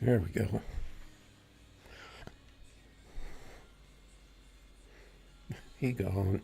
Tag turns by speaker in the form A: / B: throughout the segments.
A: There we go. He gone.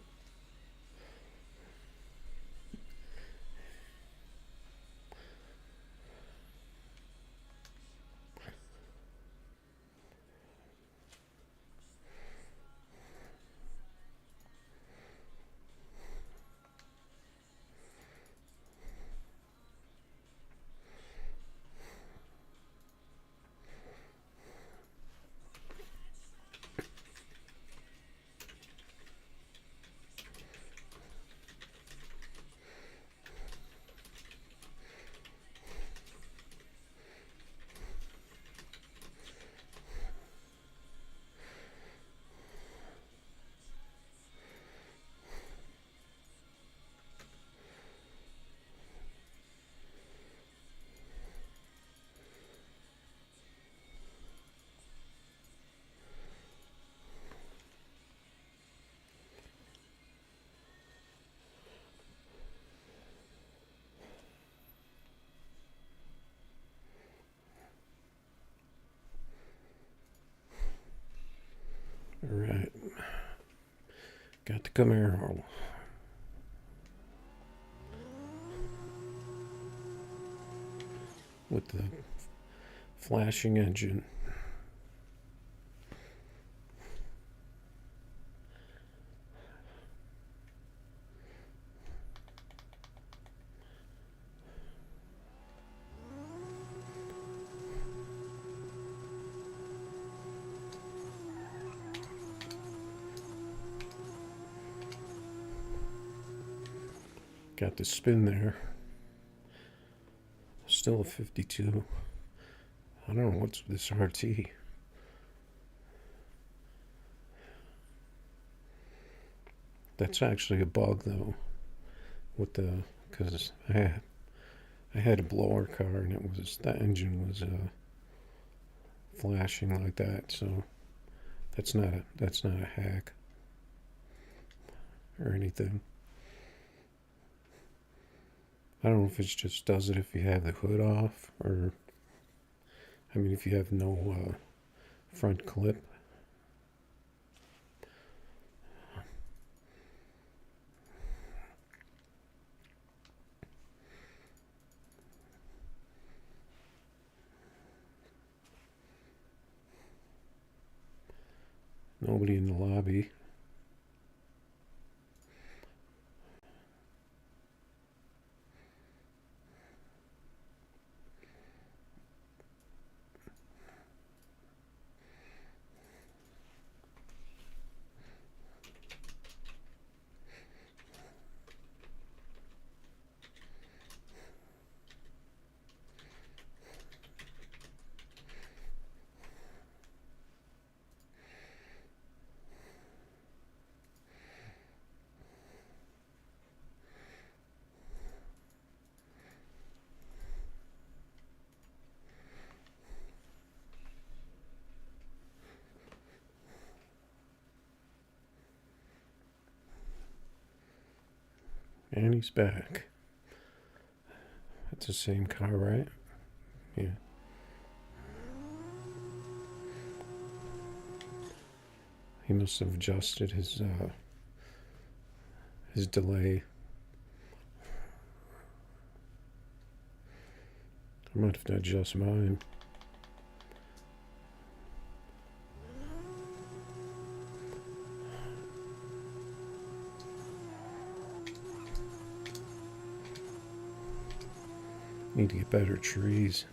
A: All right. Got the Camaro. With the flashing engine. Got the spin there. Still a 52. I don't know what's with this RT. That's actually a bug though. With the because I had a blower car and it was that engine was flashing like that. So that's not a hack or anything. I don't know if it just does it if you have the hood off, or I mean if you have no front clip. Nobody in the lobby. And he's back. It's the same car, right? Yeah. He must have adjusted his delay. I might have to adjust mine. Need to get better trees.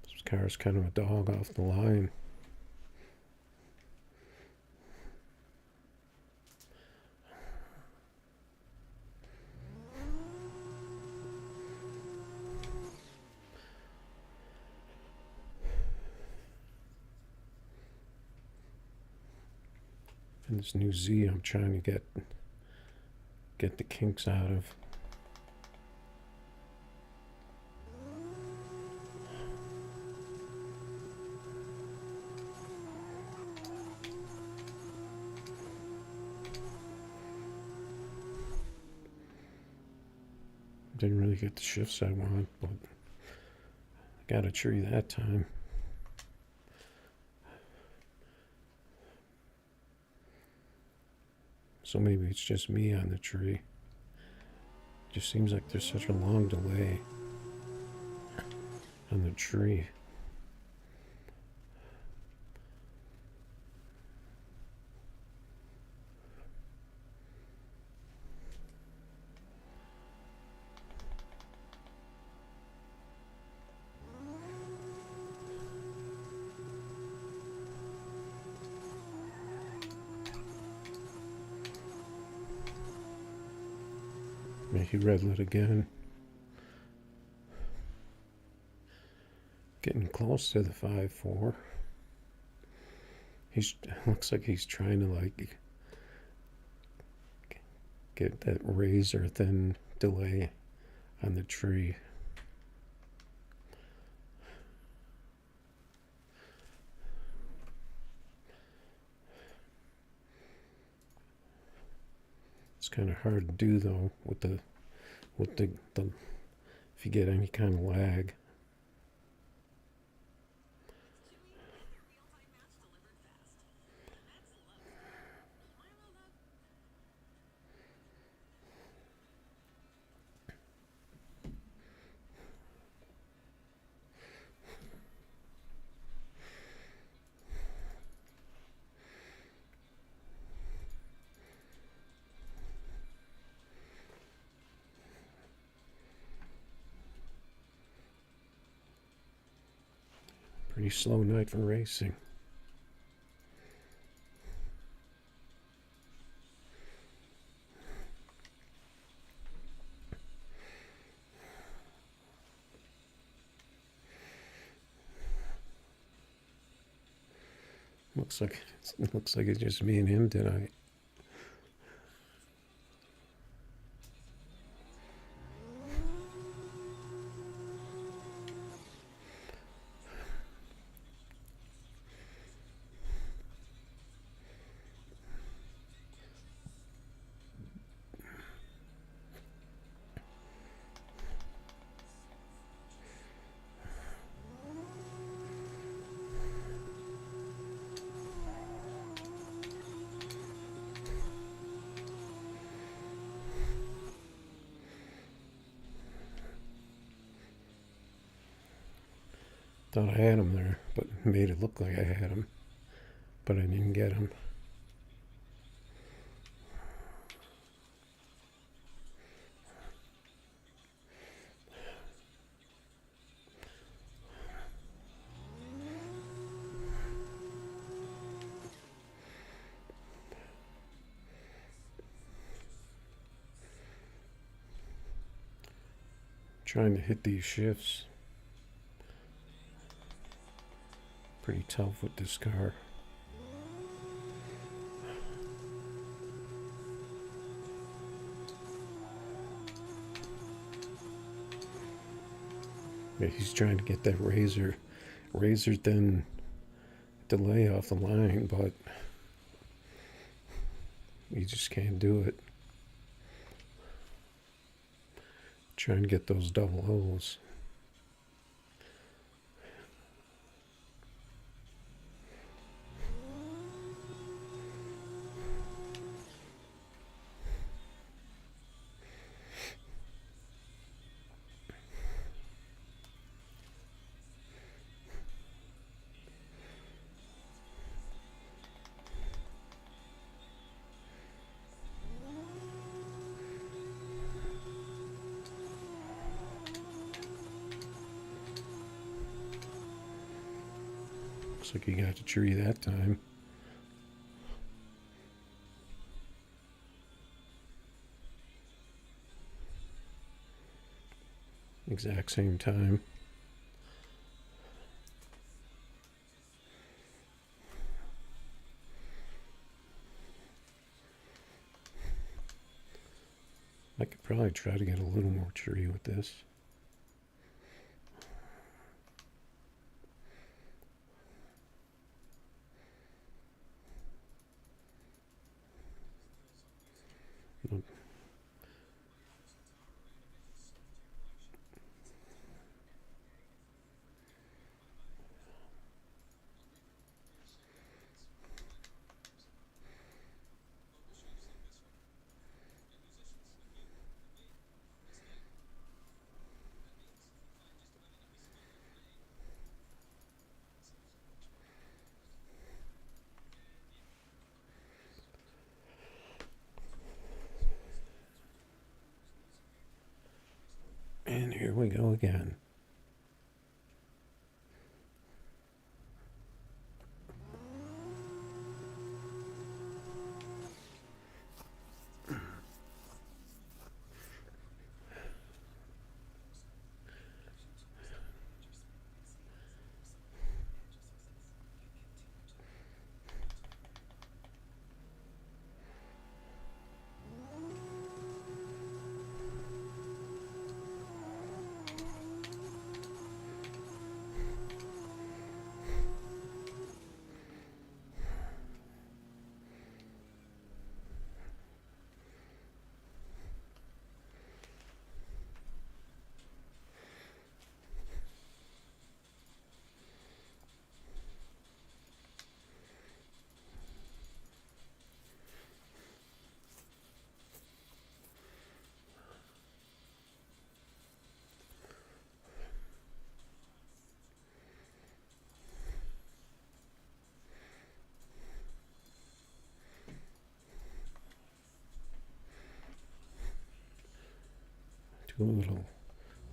A: This car's kind of a dog off the line. And this new Z I'm trying to get the kinks out of. Didn't really get the shifts I want, but got a tree that time. So maybe it's just me on the tree. Just seems like there's such a long delay on the tree. He redlit again. Getting close to the 5-4. He's looks like he's trying to like get that razor thin delay on the tree. It's kind of hard to do though with the if you get any kind of lag. Pretty slow night for racing. Looks like it's just me and him tonight. Thought I had him there, but made it look like I had him, but I didn't get him. Trying to hit these shifts. Pretty tough with this car. Yeah, he's trying to get that razor thin delay off the line, but you just can't do it. Trying to get those double O's. Looks like he got the tree that time. Exact same time. I could probably try to get a little more tree with this. Here we go again.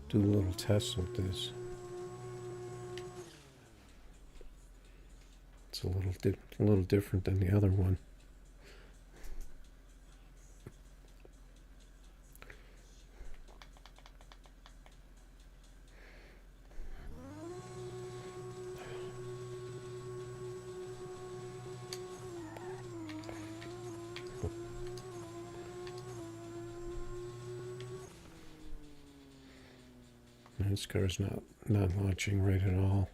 A: Do a little test with this. It's a little different than the other one. This car's not launching right at all.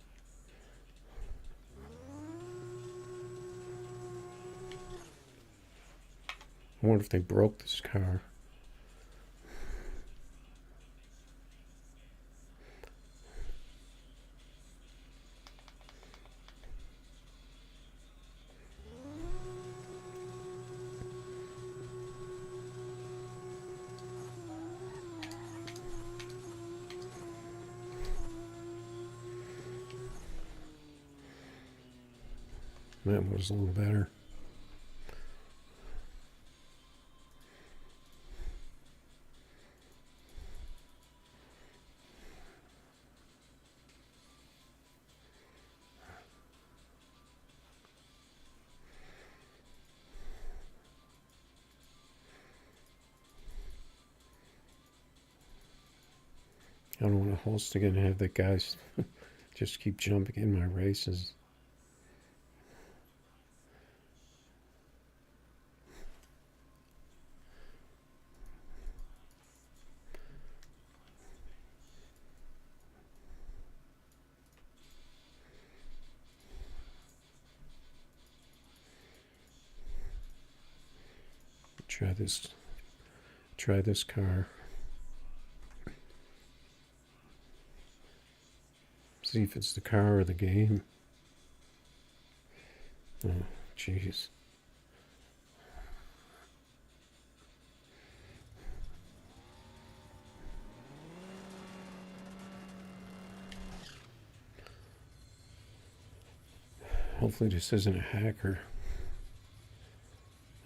A: I wonder if they broke this car. That was a little better. I don't want to host again and have the guys just keep jumping in my races. Try this car. See if it's the car or the game. Oh, jeez. Hopefully this isn't a hacker.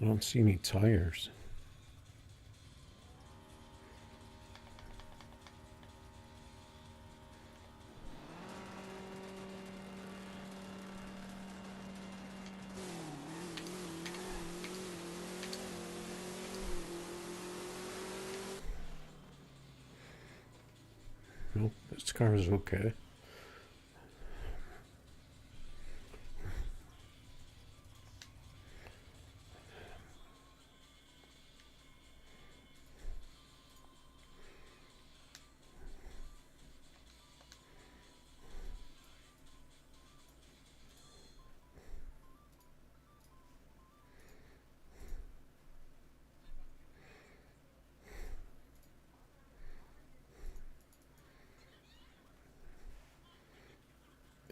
A: I don't see any tires. Nope, this car is okay.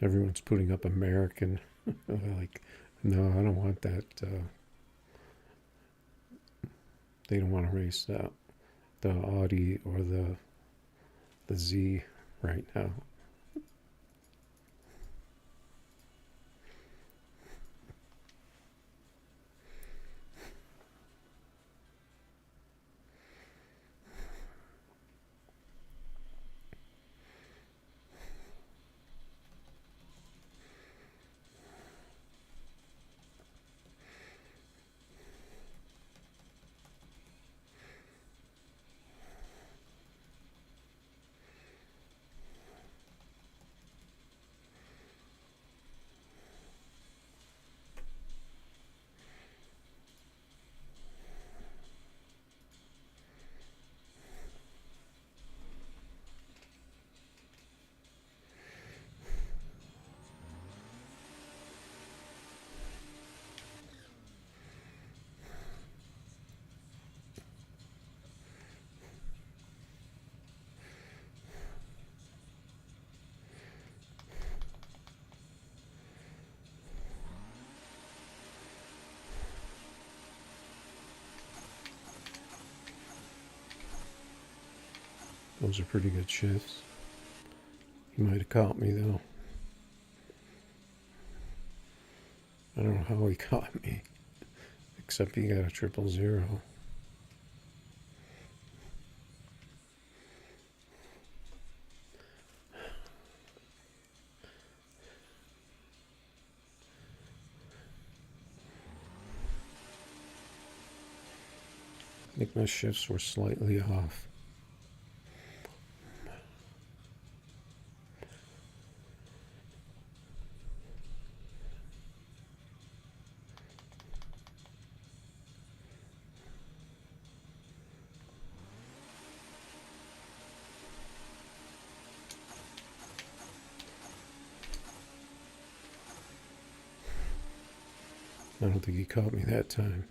A: Everyone's putting up American. Like, no, I don't want that. They don't want to race the Audi or the Z right now. Those are pretty good shifts. He might have caught me though. I don't know how he caught me, except he got a 000. I think my shifts were slightly off. I don't think he caught me that time.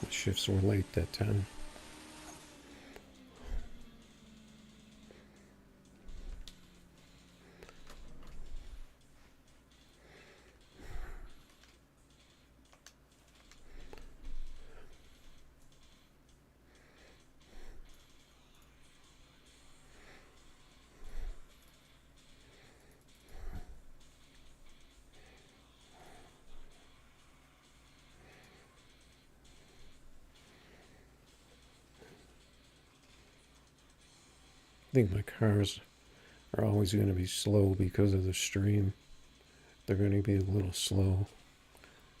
A: The shifts were late that time. I think my cars are always going to be slow because of the stream. They're going to be a little slow,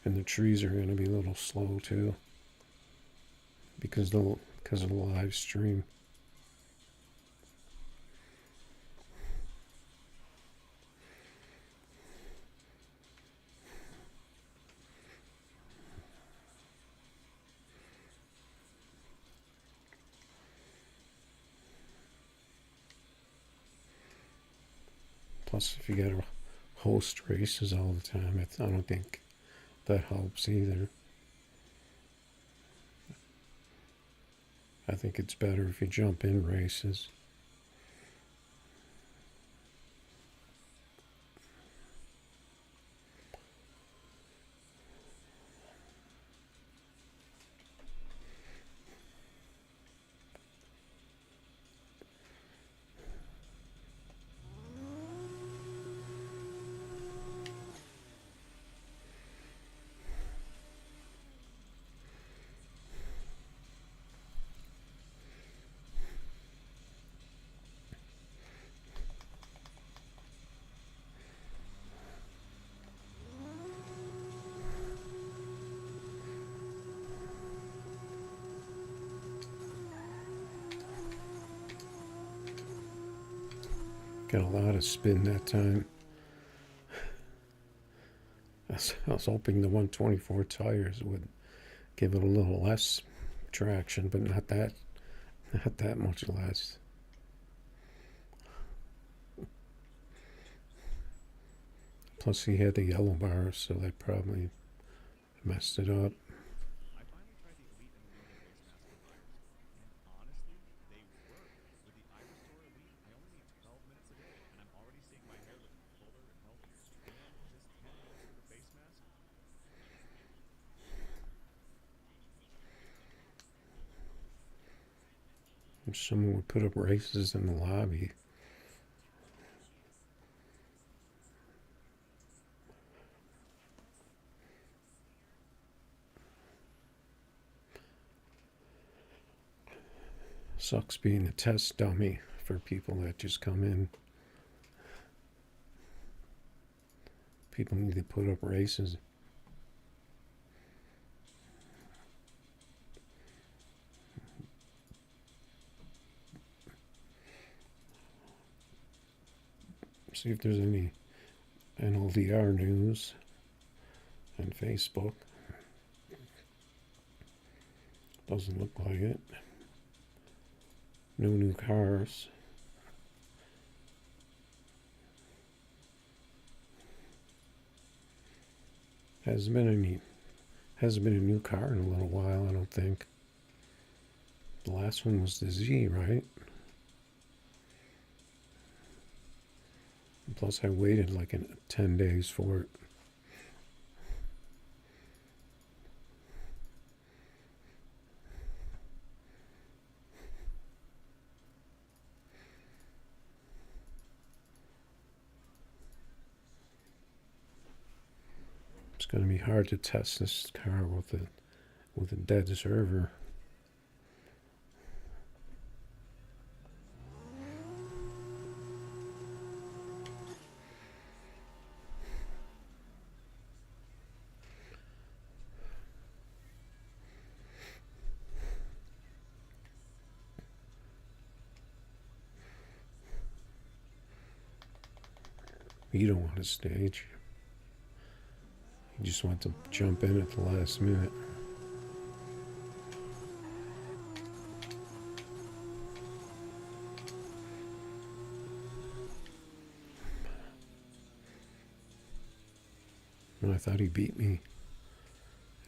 A: and the trees are going to be a little slow too because of the live stream. Plus, if you got to host races all the time, I don't think that helps either. I think it's better if you jump in races. Got a lot of spin that time. I was hoping the 124 tires would give it a little less traction, but not that much less. Plus, he had the yellow bars, so that probably messed it up. If someone would put up races in the lobby. Sucks being a test dummy for people that just come in. People need to put up races. See if there's any NLDR news on Facebook. Doesn't look like it. No new cars. Hasn't been a new car in a little while, I don't think. The last one was the Z, right? Plus I waited like 10 days for it. It's going to be hard to test this car with a dead server. You don't want to stage. You just want to jump in at the last minute. And I thought he beat me.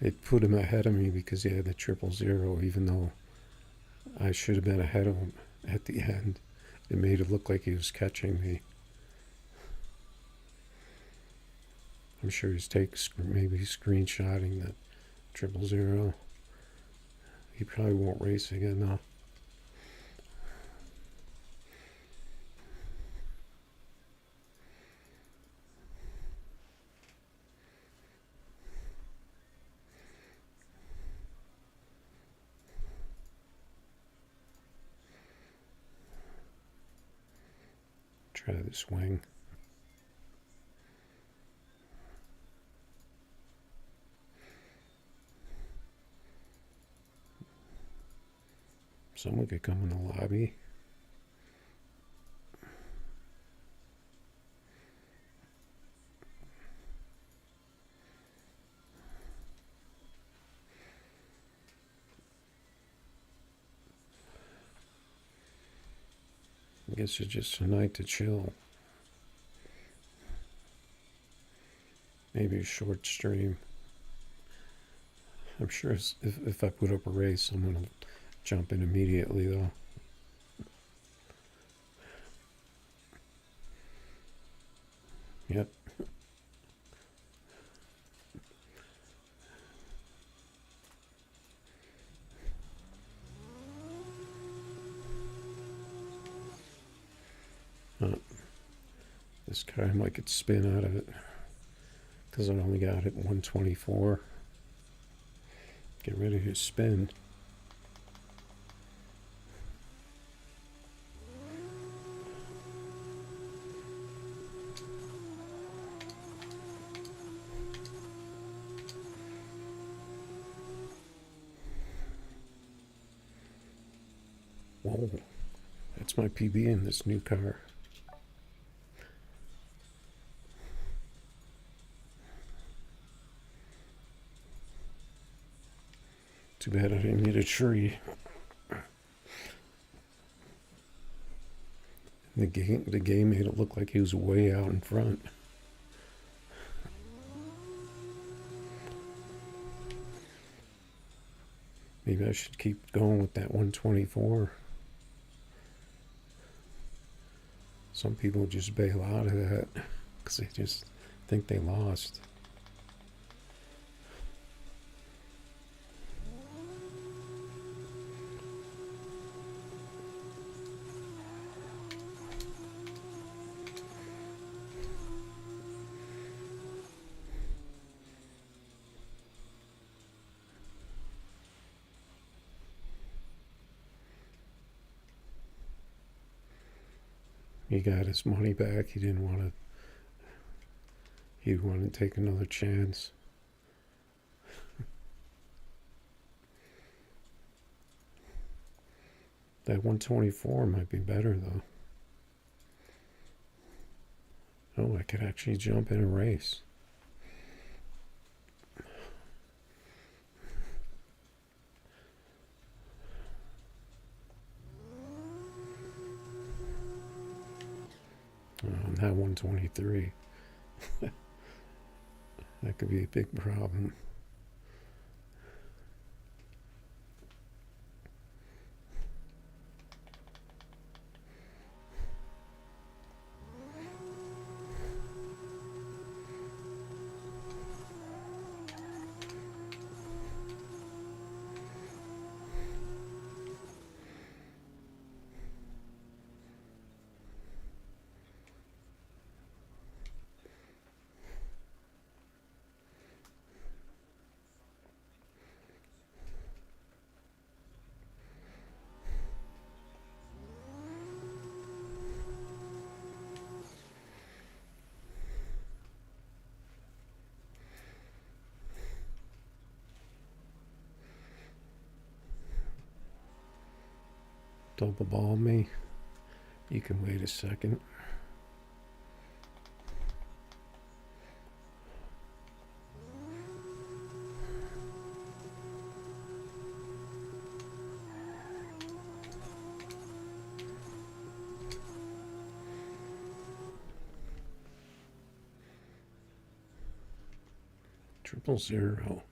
A: It put him ahead of me because he had the 000, even though I should have been ahead of him at the end. It made it look like he was catching me. I'm sure he's maybe screenshotting the 000. He probably won't race again though. Try the swing. Someone could come in the lobby. I guess it's just a night to chill. Maybe a short stream. I'm sure if I put up a race, someone will jump in immediately though. Yep. This car might get spin out of it because I only got it 124. Get ready to spin. Whoa, that's my PB in this new car. Too bad I didn't hit a tree. The game made it look like he was way out in front. Maybe I should keep going with that 124. Some people just bail out of that because they just think they lost. He got his money back. He didn't want to take another chance. That 124 might be better though. Oh, I could actually jump in a race. I'm not 123. That could be a big problem. Double ball me. You can wait a second. Triple zero.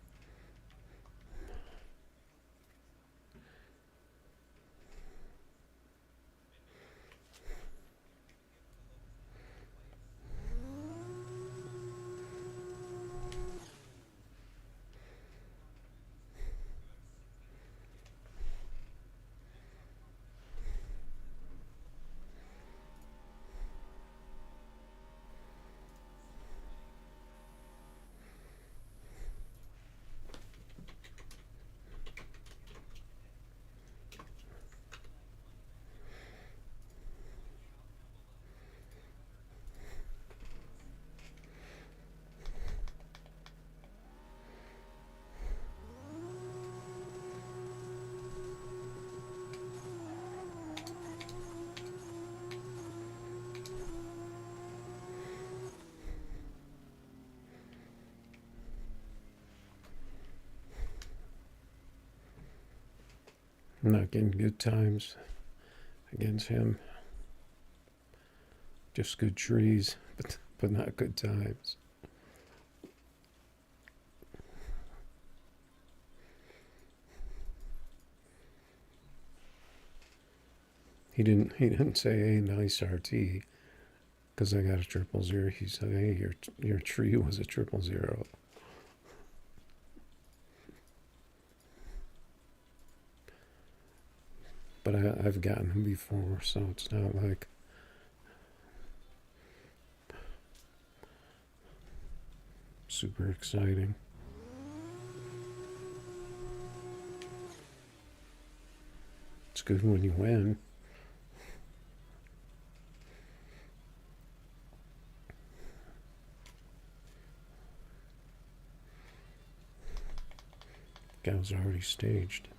A: I'm not getting good times against him. Just good trees, but not good times. He didn't say, "Hey, nice RT," because I got a triple zero. He said, "Hey, your tree was a triple zero." But I've gotten him before, so it's not like super exciting. It's good when you win. Guy was already staged.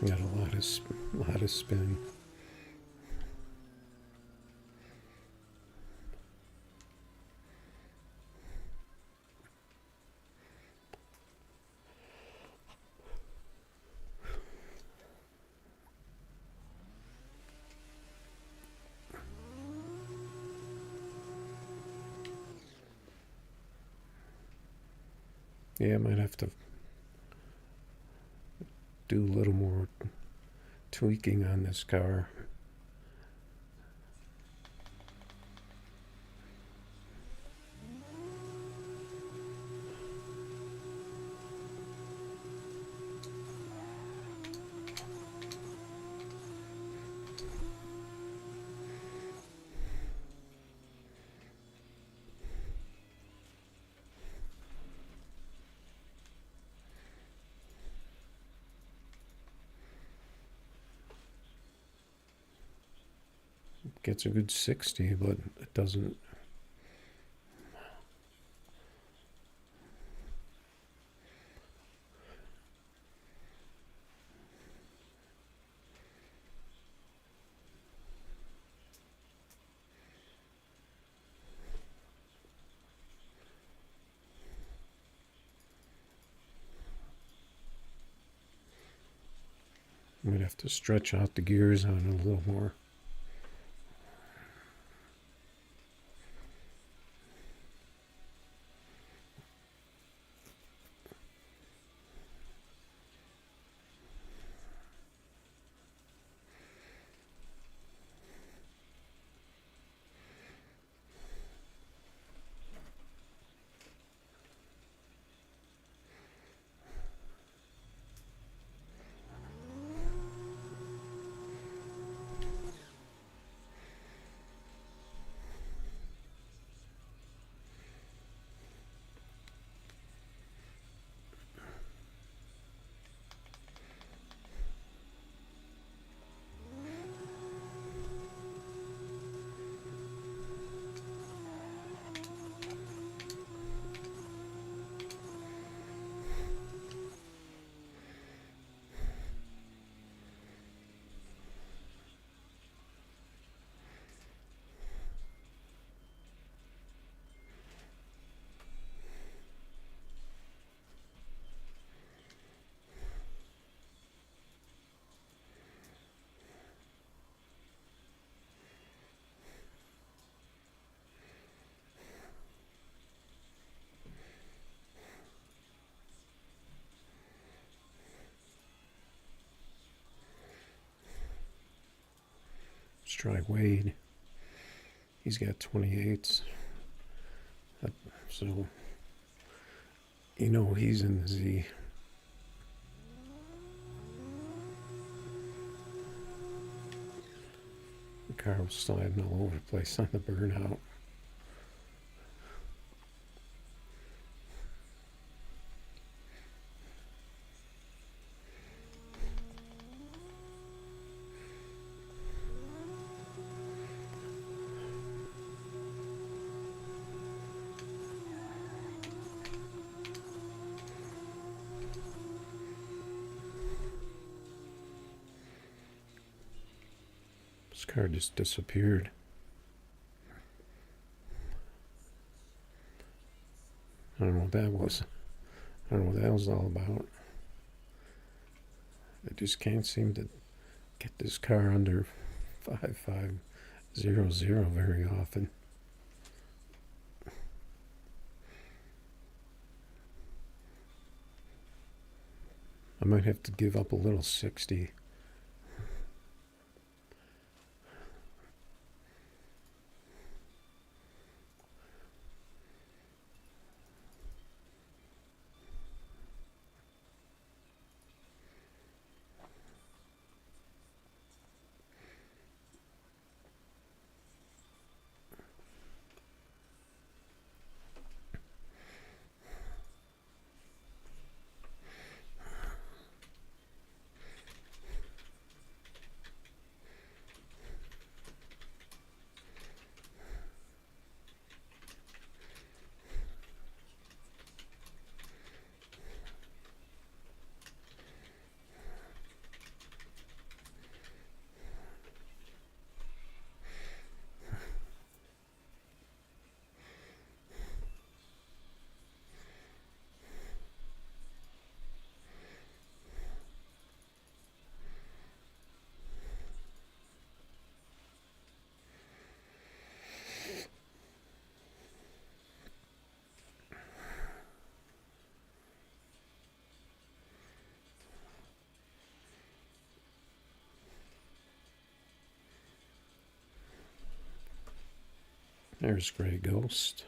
A: Got a lot of spin. Yeah, I might have to do a little more tweaking on this car. Gets a good 60, but it doesn't. Might have to stretch out the gears on it a little more. Let's try Wade. He's got 28s. So, he's in the Z. The car was sliding all over the place on the burnout. This car just disappeared. I don't know what that was. I don't know what that was all about. I just can't seem to get this car under 5500 very often. I might have to give up a little 60. There's Gray Ghost.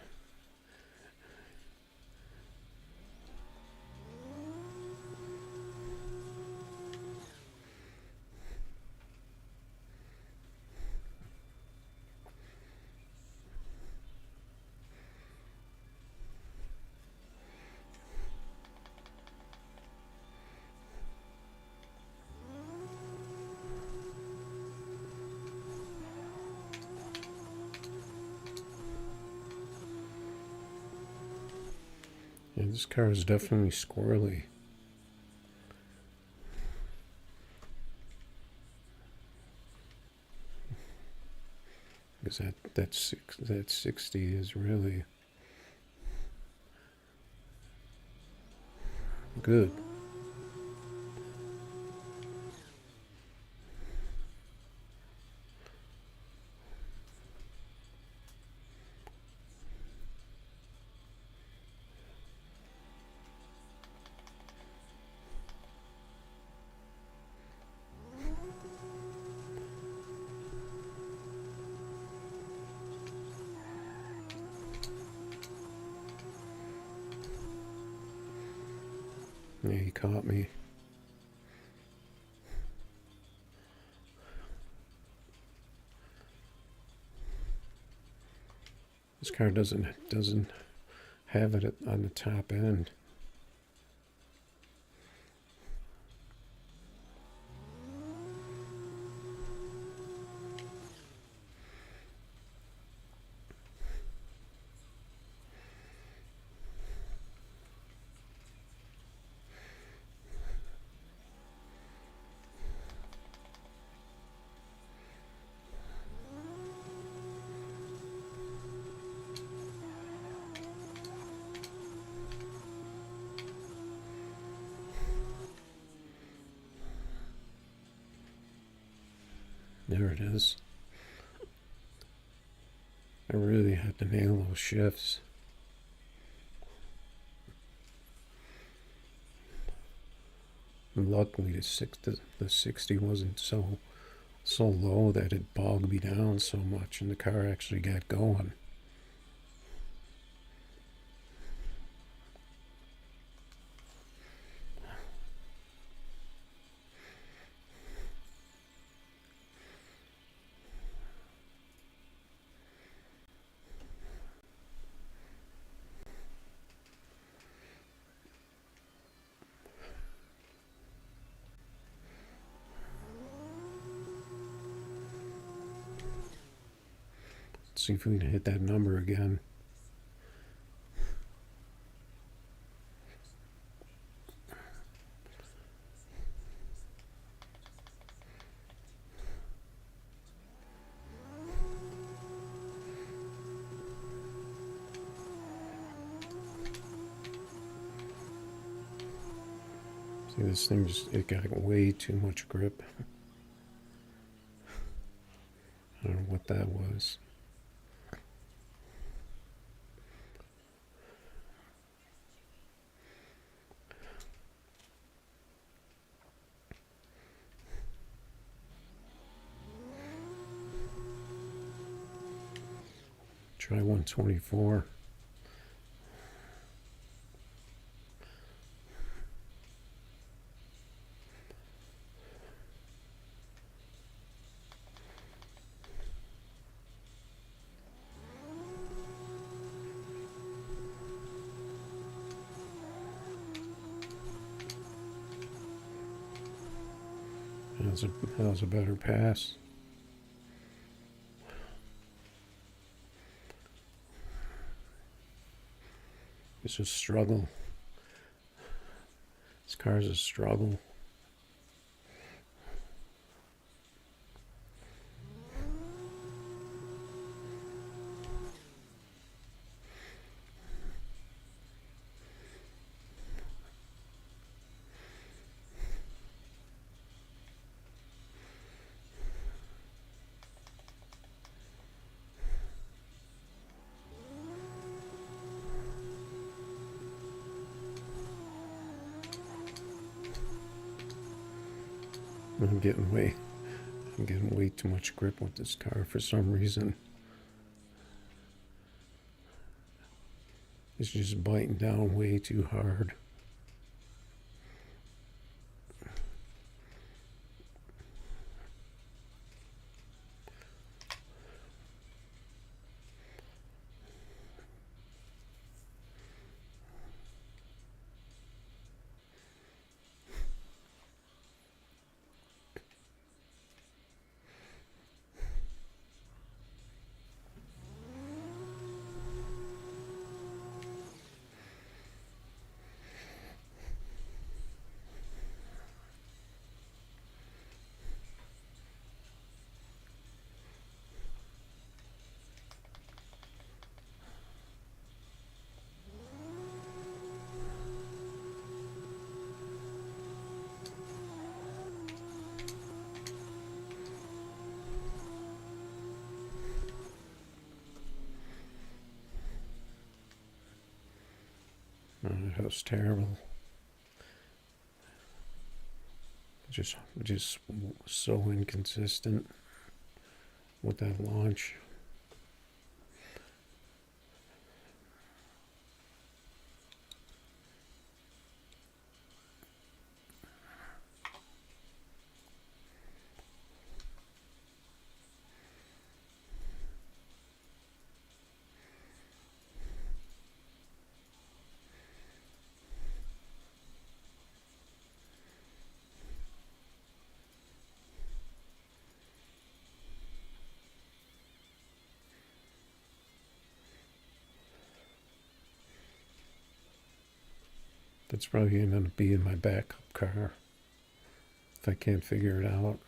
A: Yeah, this car is definitely squirrely. Because that 60 is really good. Yeah, he caught me. This car doesn't have it on the top end. There it is. I really had to nail those shifts. And luckily the 60 wasn't so low that it bogged me down so much, and the car actually got going. Let's see if we can hit that number again. See, this thing it got way too much grip. I don't know what that was. Try 124. That was a better pass. It's a struggle. This car's a struggle. I'm getting way too much grip with this car for some reason. It's just biting down way too hard. That was terrible. Just so inconsistent with that launch. It's probably going to be in my backup car if I can't figure it out.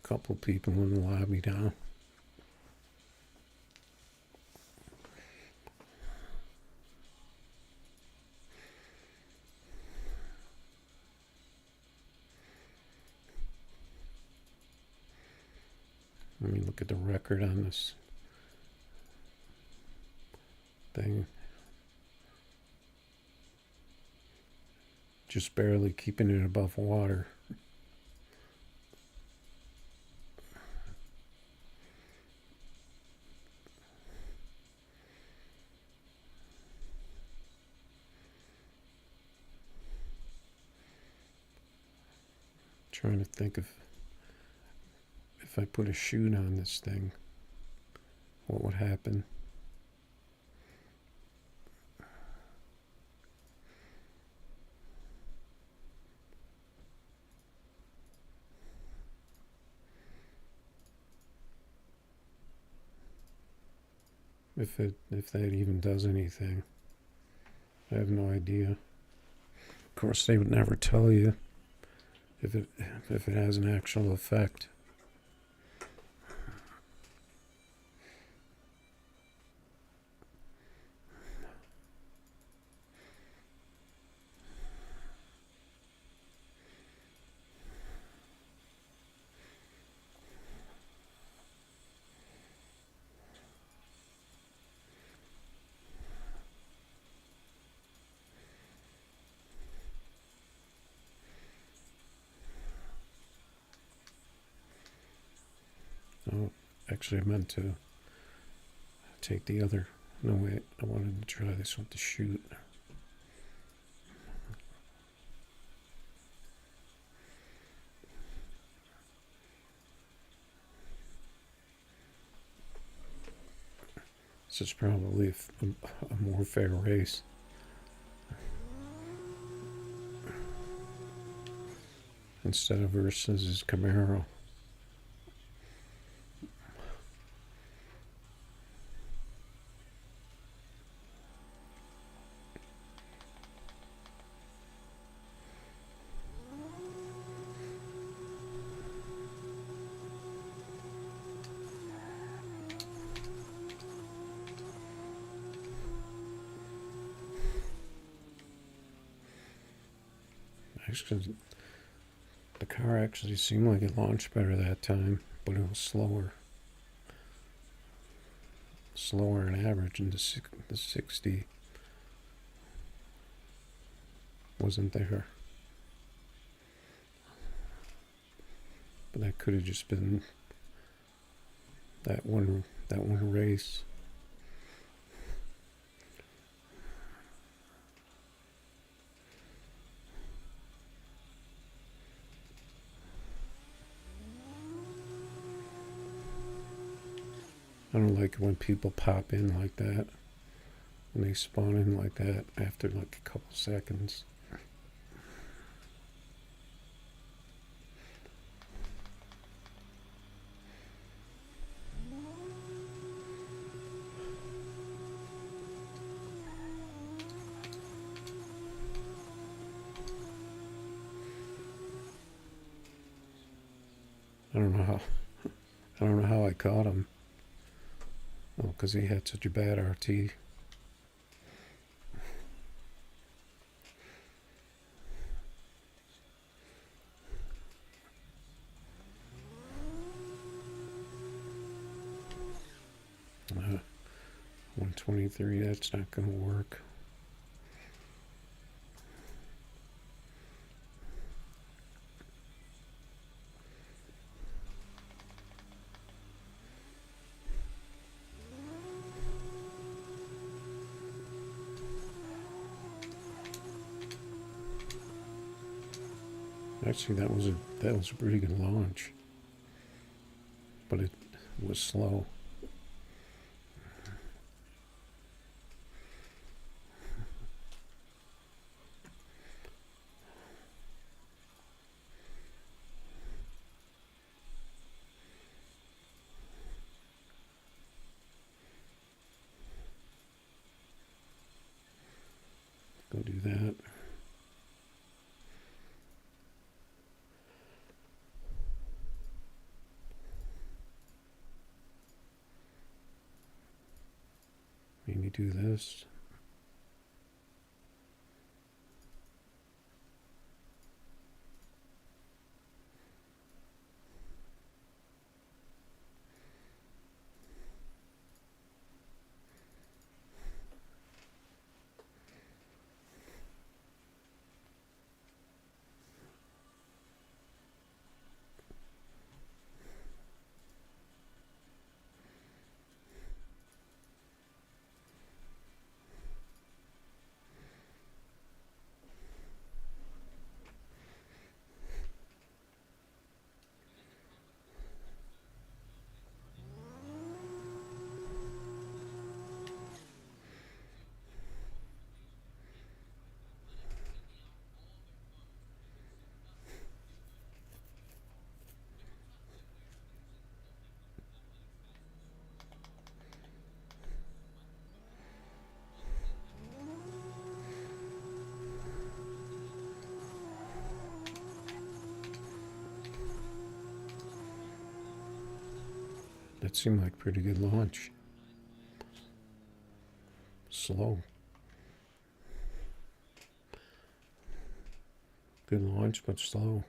A: Couple people in the lobby now. Let me look at the record on this thing. Just barely keeping it above water. Trying to think if I put a chute on this thing, what would happen? If that even does anything. I have no idea. Of course, they would never tell you if it has an actual effect. Oh, actually, I meant to take the other. No, wait, I wanted to try this with the chute. This is probably a more fair race. Instead of versus Camaro. Actually, the car actually seemed like it launched better that time, but it was slower. Slower on average, and the 60 wasn't there. But that could have just been that one race. I don't like it when people pop in like that. When they spawn in like that after like a couple seconds. I don't know how I caught him. Well, because he had such a bad RT. 23, that's not going to work. Actually, that was a pretty good launch, but it was slow. Go do that. Maybe do this. That seemed like a pretty good launch. Slow. Good launch, but slow.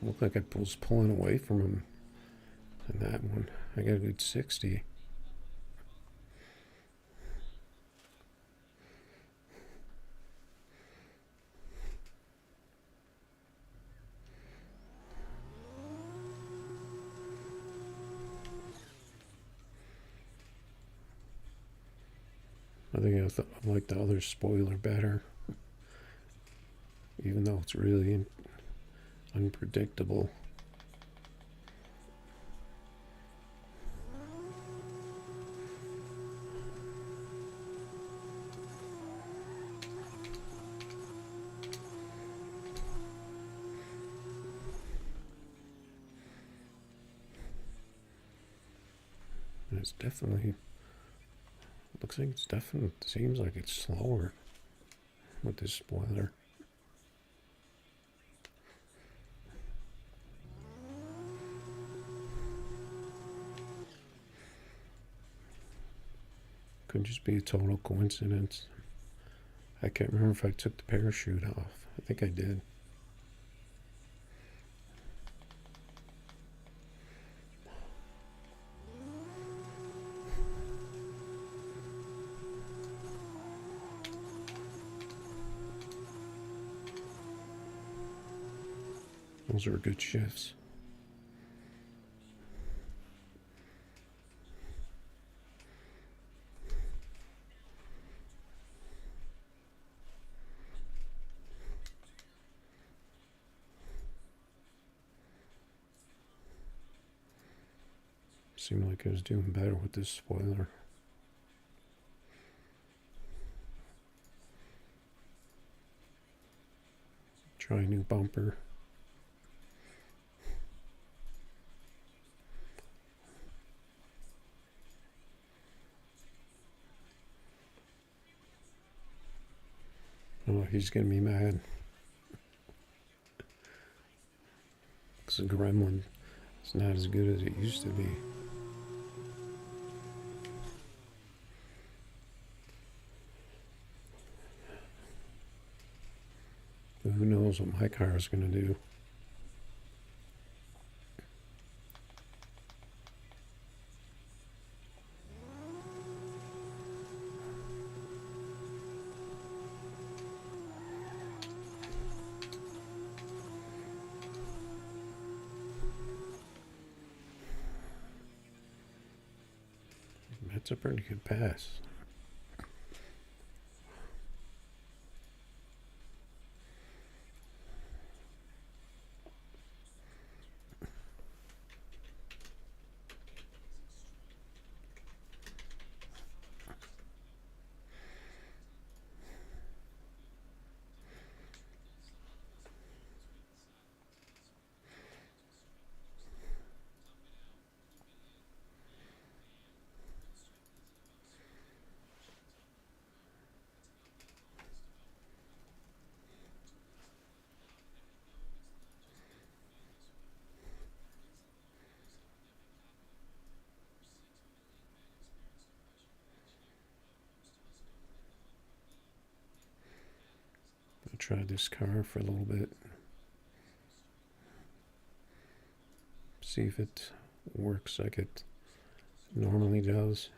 A: Looked like I was pulling away from him in that one. I got a good 60. I think I like the other spoiler better, even though it's really unpredictable. And it's definitely, looks like it's definitely, seems like it's slower with this spoiler. Could just be a total coincidence. I can't remember if I took the parachute off. I think I did. Those are good shifts. Seemed like I was doing better with this spoiler. Try a new bumper. Oh, he's gonna be mad. Because the Gremlin is not as good as it used to be. But who knows what my car is gonna do. That's a pretty good pass. I tried this car for a little bit. See if it works like it normally does.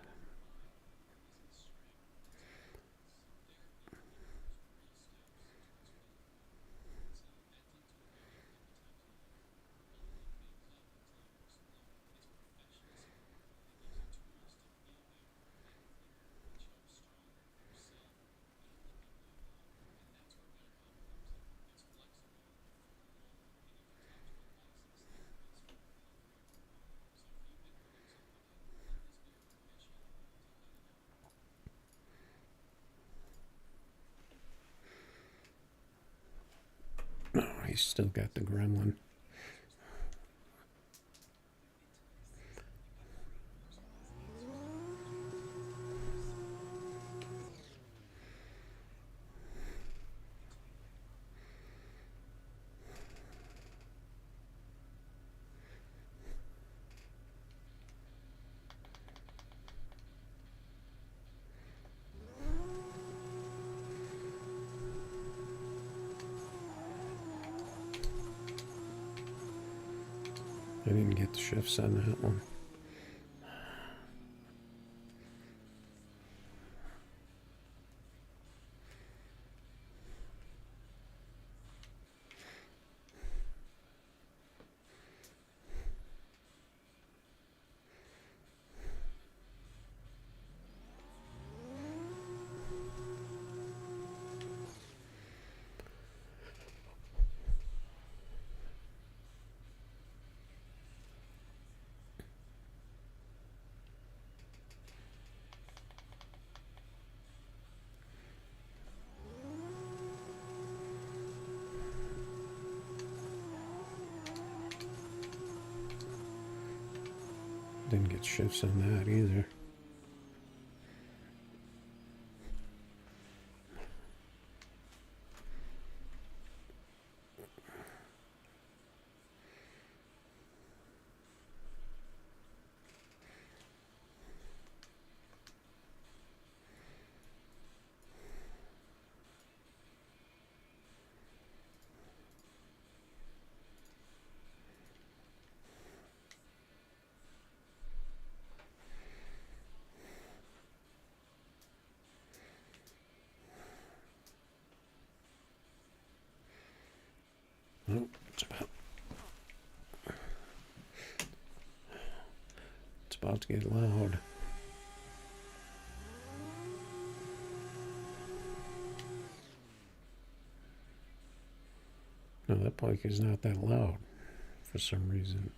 A: Oh, he's still got the Gremlin. I didn't get the shifts on that one. Didn't get shifts on that either. Oh, it's about to get loud. No, that bike is not that loud for some reason.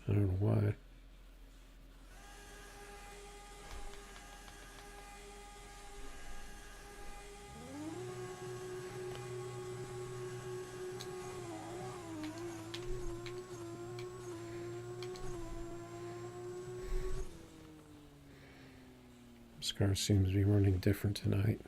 A: I don't know why. This car seems to be running different tonight.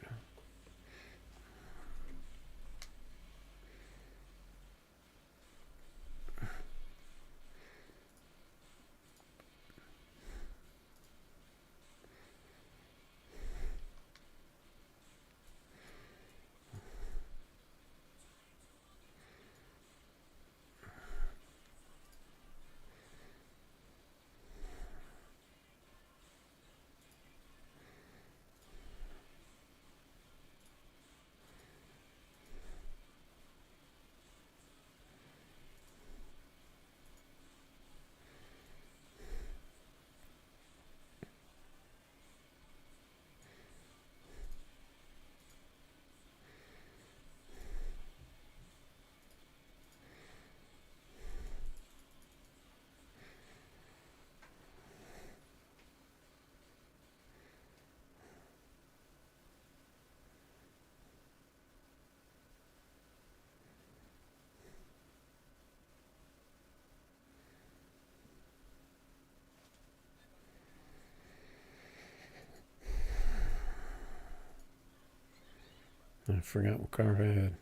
A: I forgot what car I had.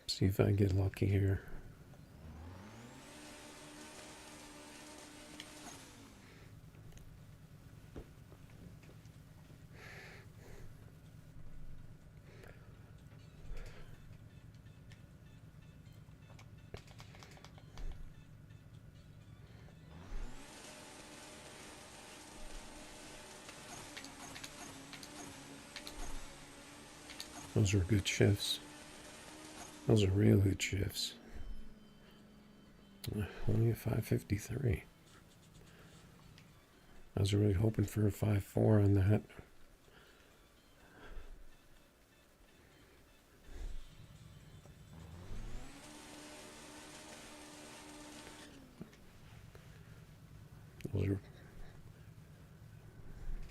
A: See if I get lucky here. Those are good shifts. Those are real good shifts. Only a 553. I was really hoping for a 5.4 on that.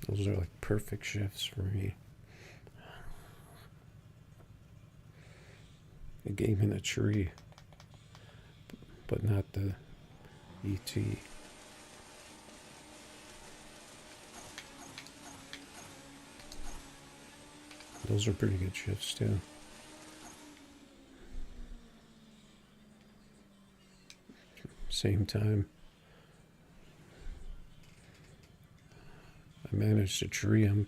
A: Those are like perfect shifts for me. It gave me the tree, but not the ET. Those are pretty good shifts too. Same time, I managed to tree him.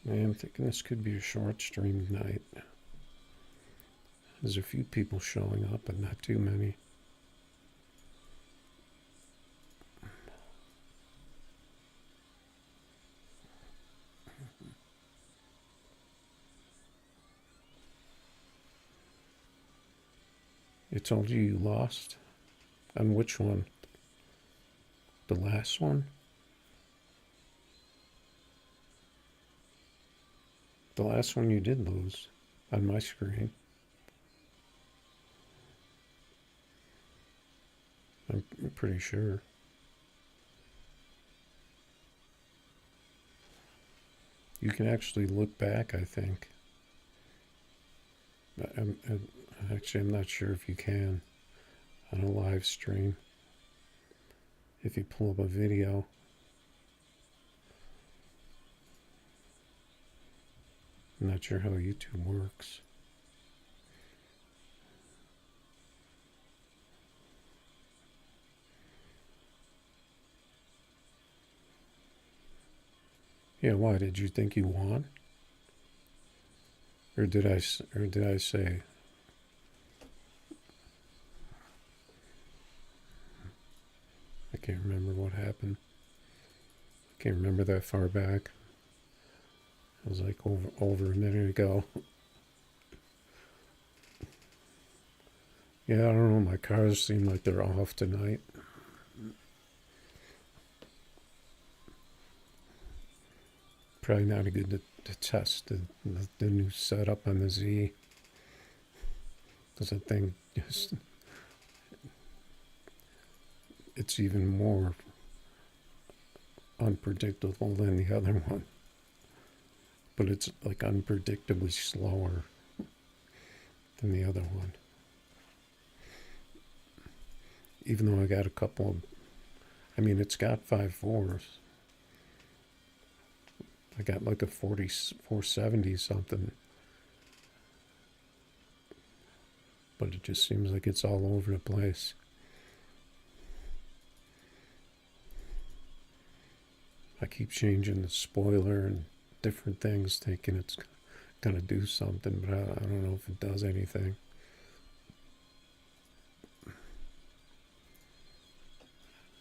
A: I'm thinking this could be a short stream tonight. There's a few people showing up, but not too many. It told you lost? On which one? The last one? The last one you did lose on my screen. I'm pretty sure. You can actually look back, I think. I'm not sure if you can on a live stream. If you pull up a video. I'm not sure how YouTube works. Yeah, why? Did you think you won? Or did I say? I can't remember what happened. I can't remember that far back. It was like over a minute ago. Yeah, I don't know. My cars seem like they're off tonight. Probably not a good to test the new setup on the Z. Because that thing just, it's even more unpredictable than the other one. But it's like unpredictably slower than the other one. Even though I got a couple of, I mean, it's got 5.4s. I got like a 470 something. But it just seems like it's all over the place. I keep changing the spoiler and different things, thinking it's gonna do something, but I don't know if it does anything.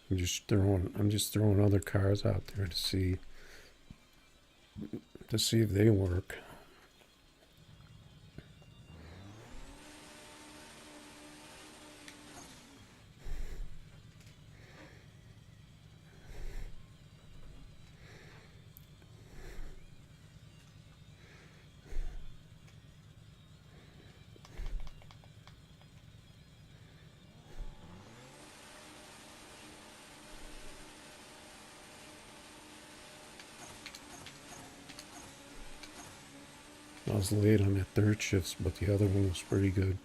A: I'm just throwing other cars out there to see if they work. I was late on that third shift, but the other one was pretty good.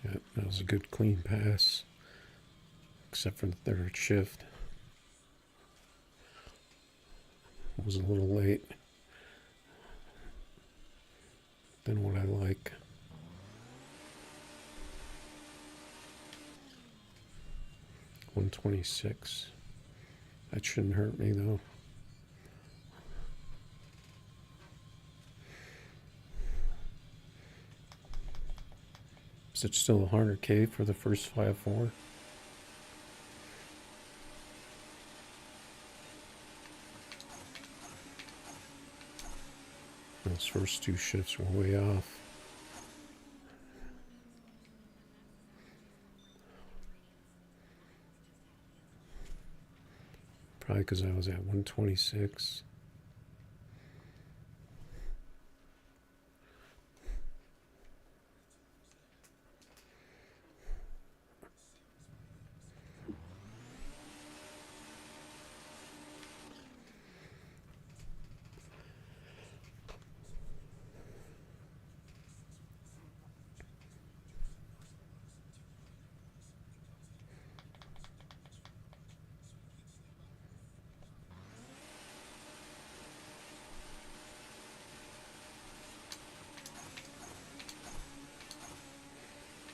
A: Yeah, that was a good clean pass, except for the third shift. It was a little late than what I like. $126. That shouldn't hurt me though. Is it still 100K for the first 5-4? Those first two shifts were way off. Probably because I was at 126.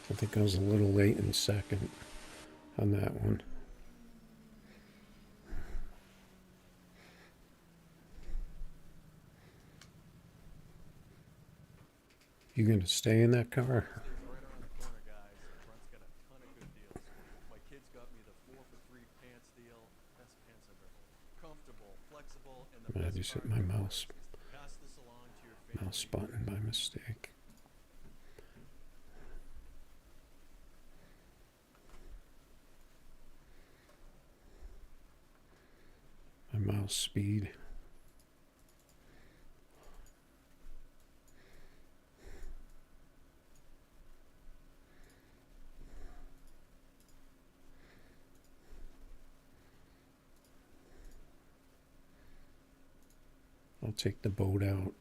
A: I think I was a little late in second on that one. You gonna stay in that car?
B: Right around the corner, guys. Front's got a ton of good deals. My kids got me the 4 for 3 pants deal. Best pants I've ever owned. Comfortable, flexible, and the
A: I
B: best
A: just hit
B: part
A: my
B: of it
A: mouse
B: is to pass this along to your family.
A: mouse button by mistake. My mouse speed. I'll take the boat out.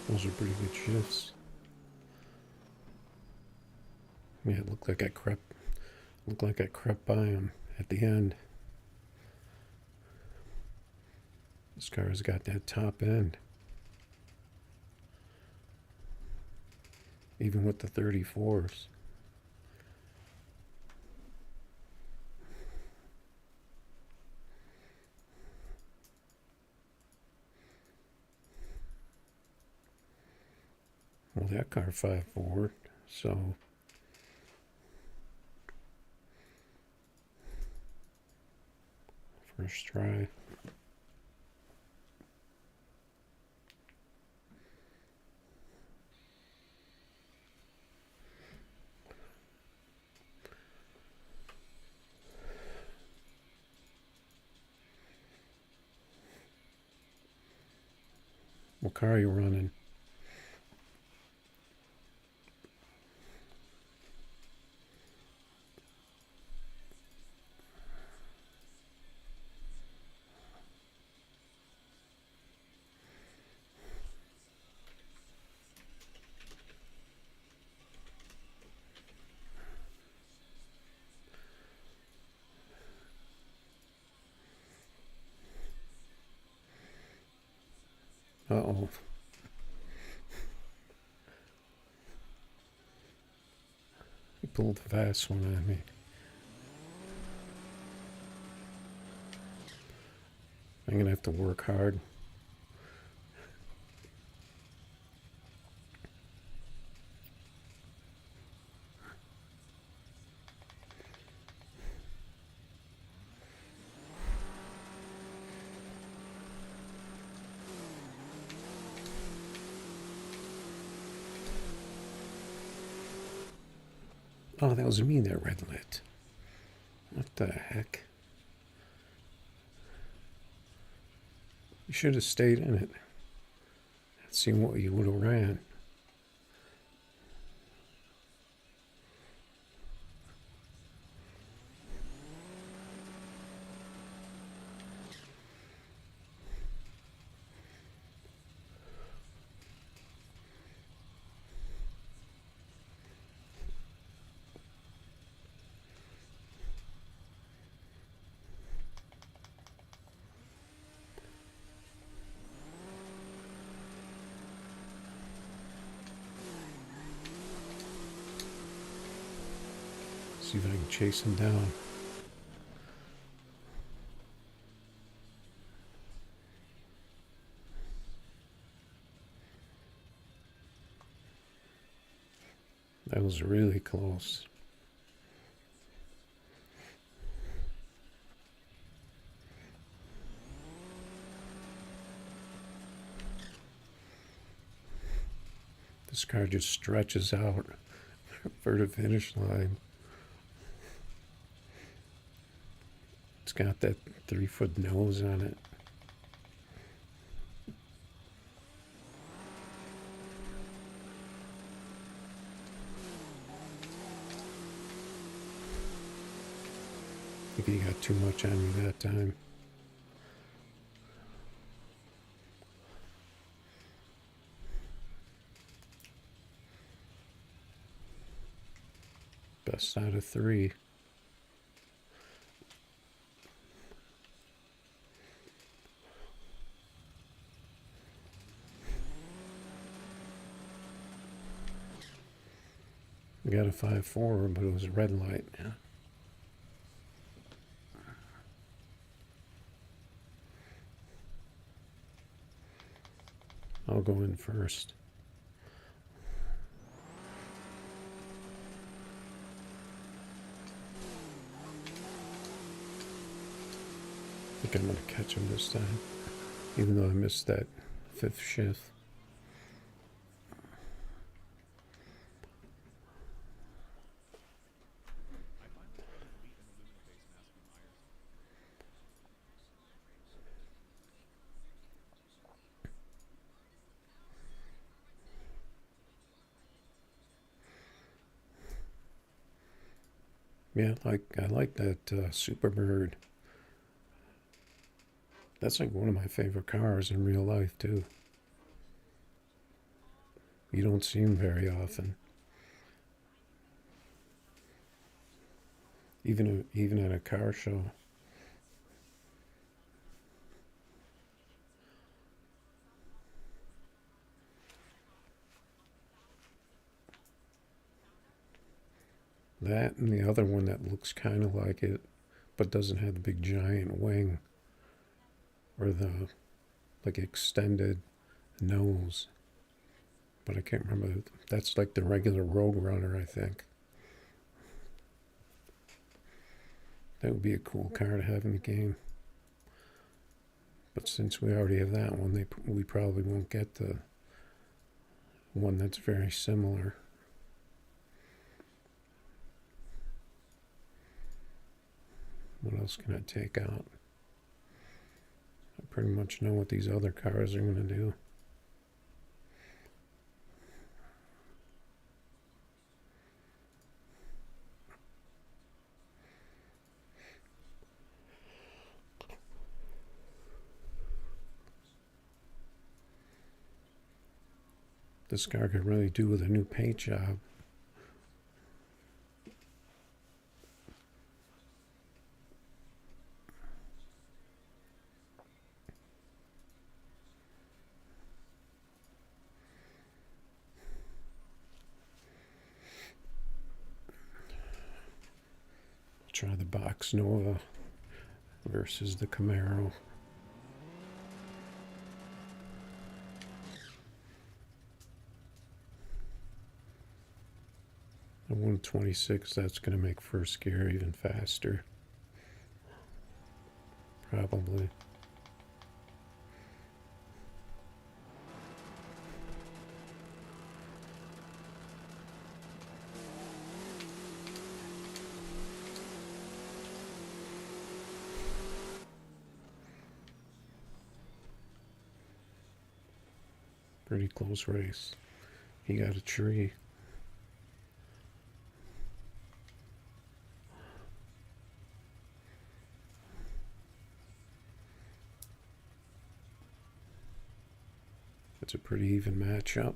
A: Those are pretty good shifts. Yeah, it looked like I crept by him at the end. This car's got that top end. Even with the 34s. Well, that car 5-4, so first try. What car are you running? Uh-oh. He pulled the fast one on me. I'm gonna have to work hard. Oh, that was me that red lit. What the heck? You should have stayed in it. See what you would have ran. See if I can chase him down. That was really close. This car just stretches out for the finish line. It's got that 3-foot nose on it. I think he got too much on me that time. Best out of 3. We got a 5.4, but it was a red light. Yeah. I'll go in first. I think I'm going to catch him this time, even though I missed that 5th shift. Yeah, I like that Superbird. That's like one of my favorite cars in real life too. You don't see them very often. Even at a car show. That and the other one that looks kind of like it, but doesn't have the big giant wing or the like extended nose. But I can't remember. That's like the regular Road Runner, I think. That would be a cool car to have in the game. But since we already have that one, we probably won't get the one that's very similar. What else can I take out? I pretty much know what these other cars are going to do. This car could really do with a new paint job. Try the Box Nova versus the Camaro. The 126, that's going to make first gear even faster. Probably. Pretty close race. He got a tree. It's a pretty even matchup.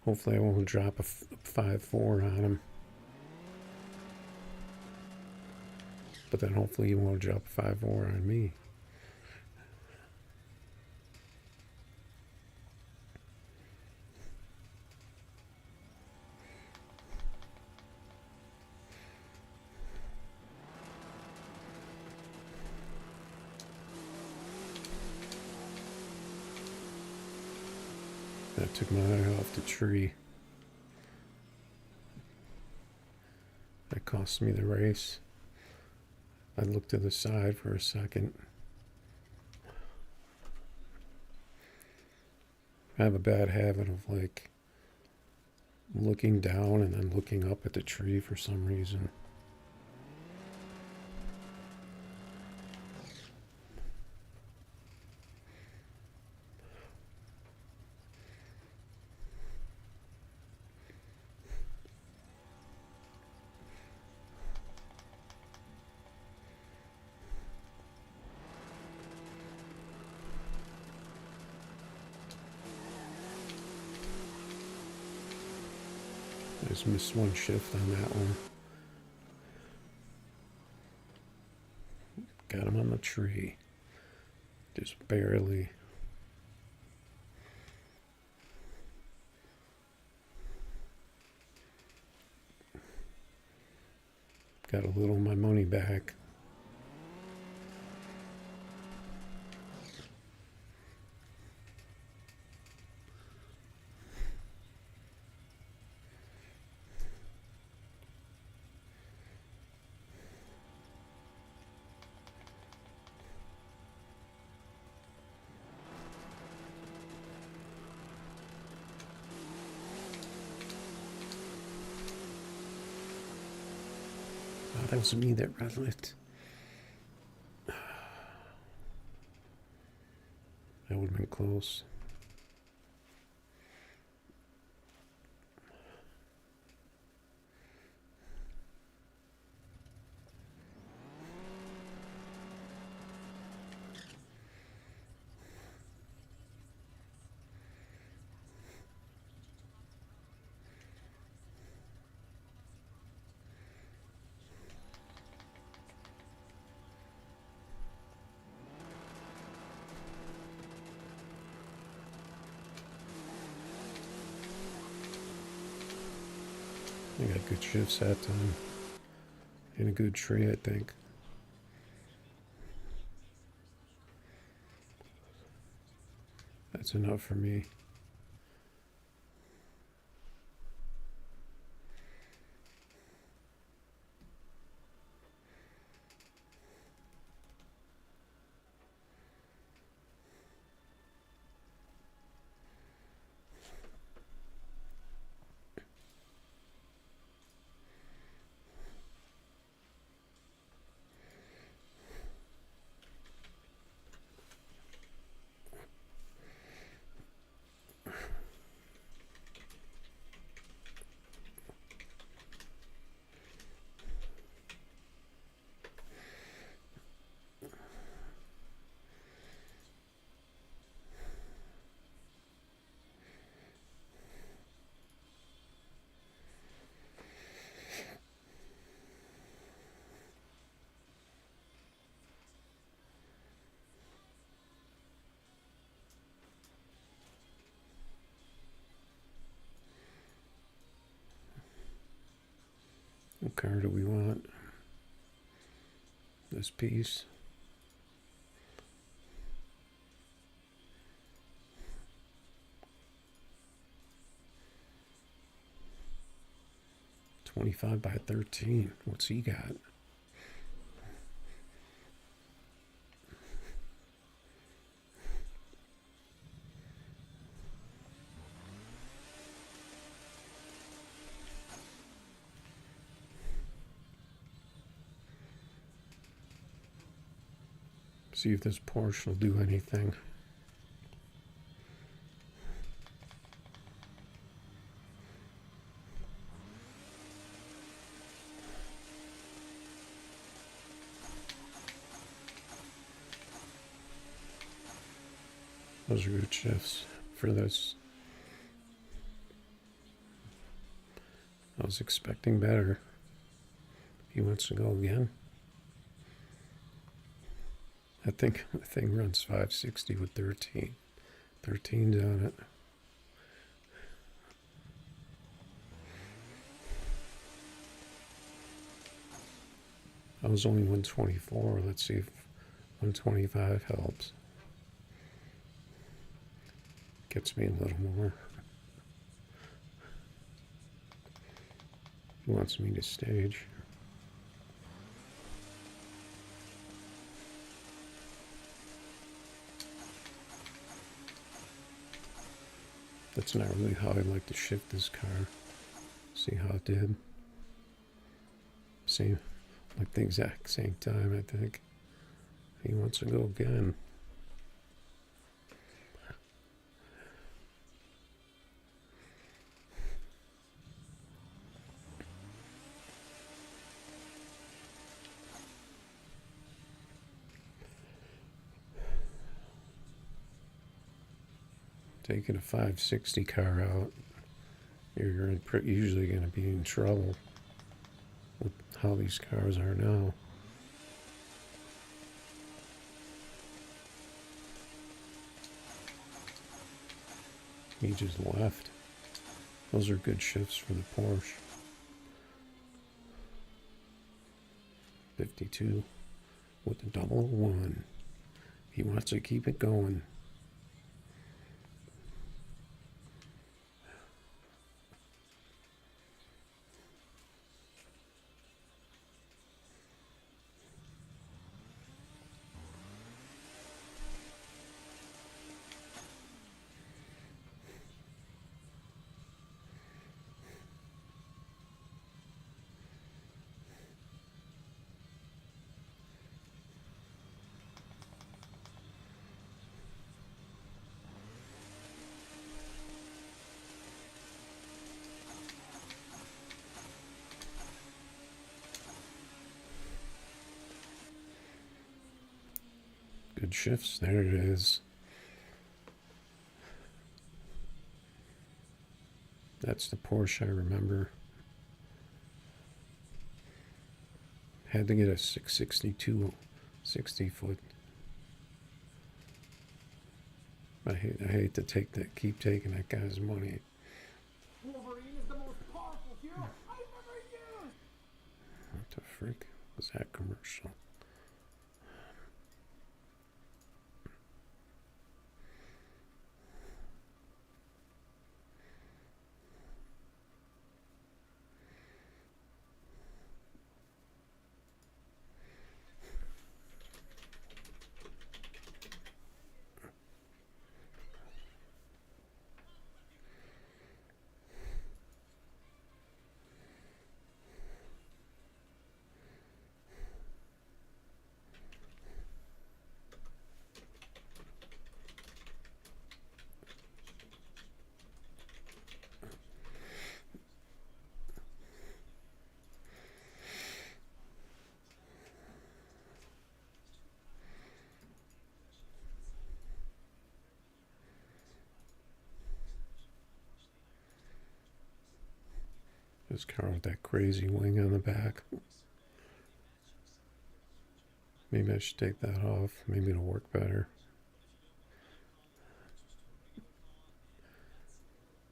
A: Hopefully I won't drop a 5-4 on him. But then hopefully he won't drop a 5-4 on me. That took my eye off the tree. That cost me the race. I looked to the side for a second. I have a bad habit of like looking down and then looking up at the tree for some reason. I just missed one shift on that one. Got him on the tree. Just barely. Got a little of my money back. Oh, that was me that red lit. That would have been close. I got good shifts that time. In a good tree, I think. That's enough for me. What car do we want? This piece. $25 by $13. What's he got? See if this Porsche will do anything. Those are good shifts for this. I was expecting better. He wants to go again. I think the thing runs 560 with 13. 13's on it. I was only 124. Let's see if 125 helps. Gets me a little more. He wants me to stage. That's not really how I like to shift this car. See how it did? Same, like the exact same time, I think. He wants to go again. Taking a 560 car out, you're usually going to be in trouble with how these cars are now. He just left. Those are good shifts for the Porsche. 52 with the 001. He wants to keep it going. Good shifts. There it is. That's the Porsche I remember. Had to get a 662, 60 foot. I hate to keep taking that guy's money.
C: Wolverine is the most powerful hero I've ever used!
A: What the frick was that commercial? This car with that crazy wing on the back. Maybe I should take that off. Maybe it'll work better.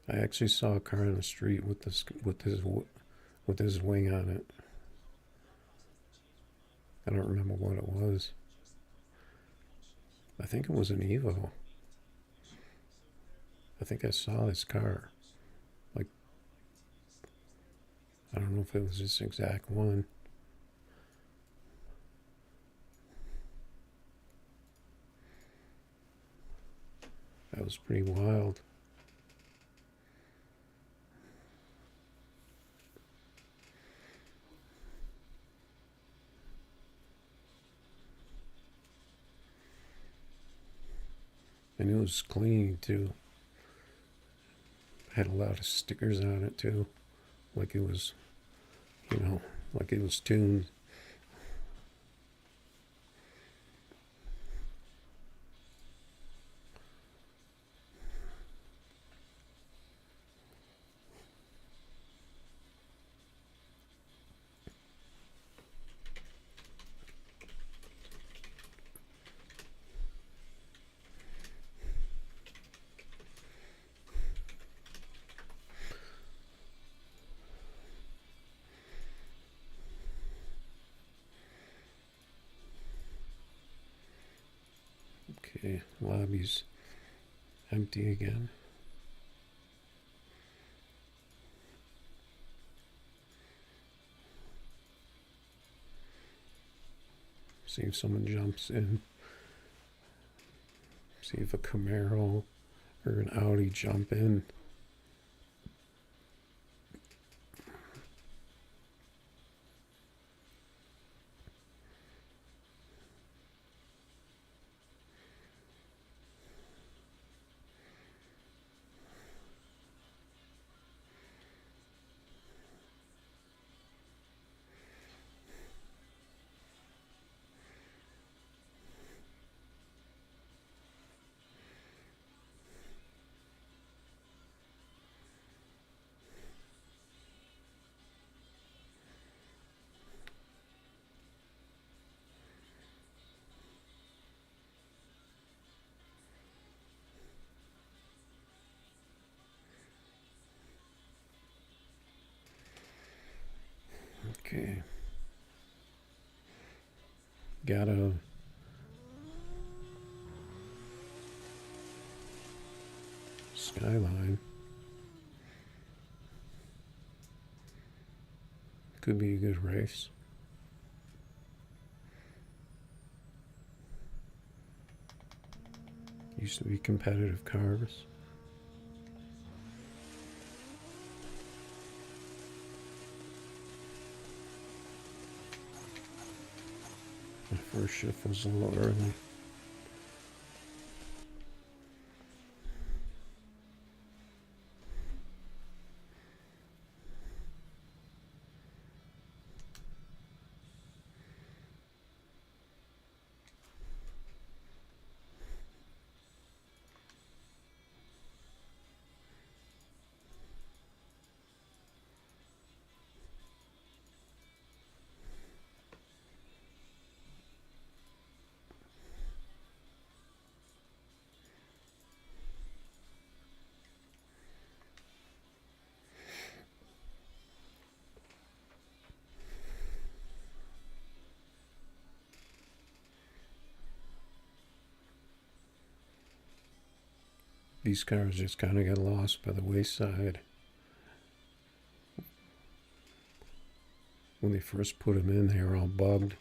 A: I actually saw a car on the street with his wing on it. I don't remember what it was. I think it was an Evo. I think I saw this car. Like, I don't know if it was this exact one. That was pretty wild. was clean too. Had a lot of stickers on it too, like it was, like it was tuned. Okay, lobby's empty again. See if someone jumps in. See if a Camaro or an Audi jump in. Okay. Got a Skyline. Could be a good race. Used to be competitive cars. My first shift was a little early. These cars just kind of got lost by the wayside. When they first put them in, they were all bugged,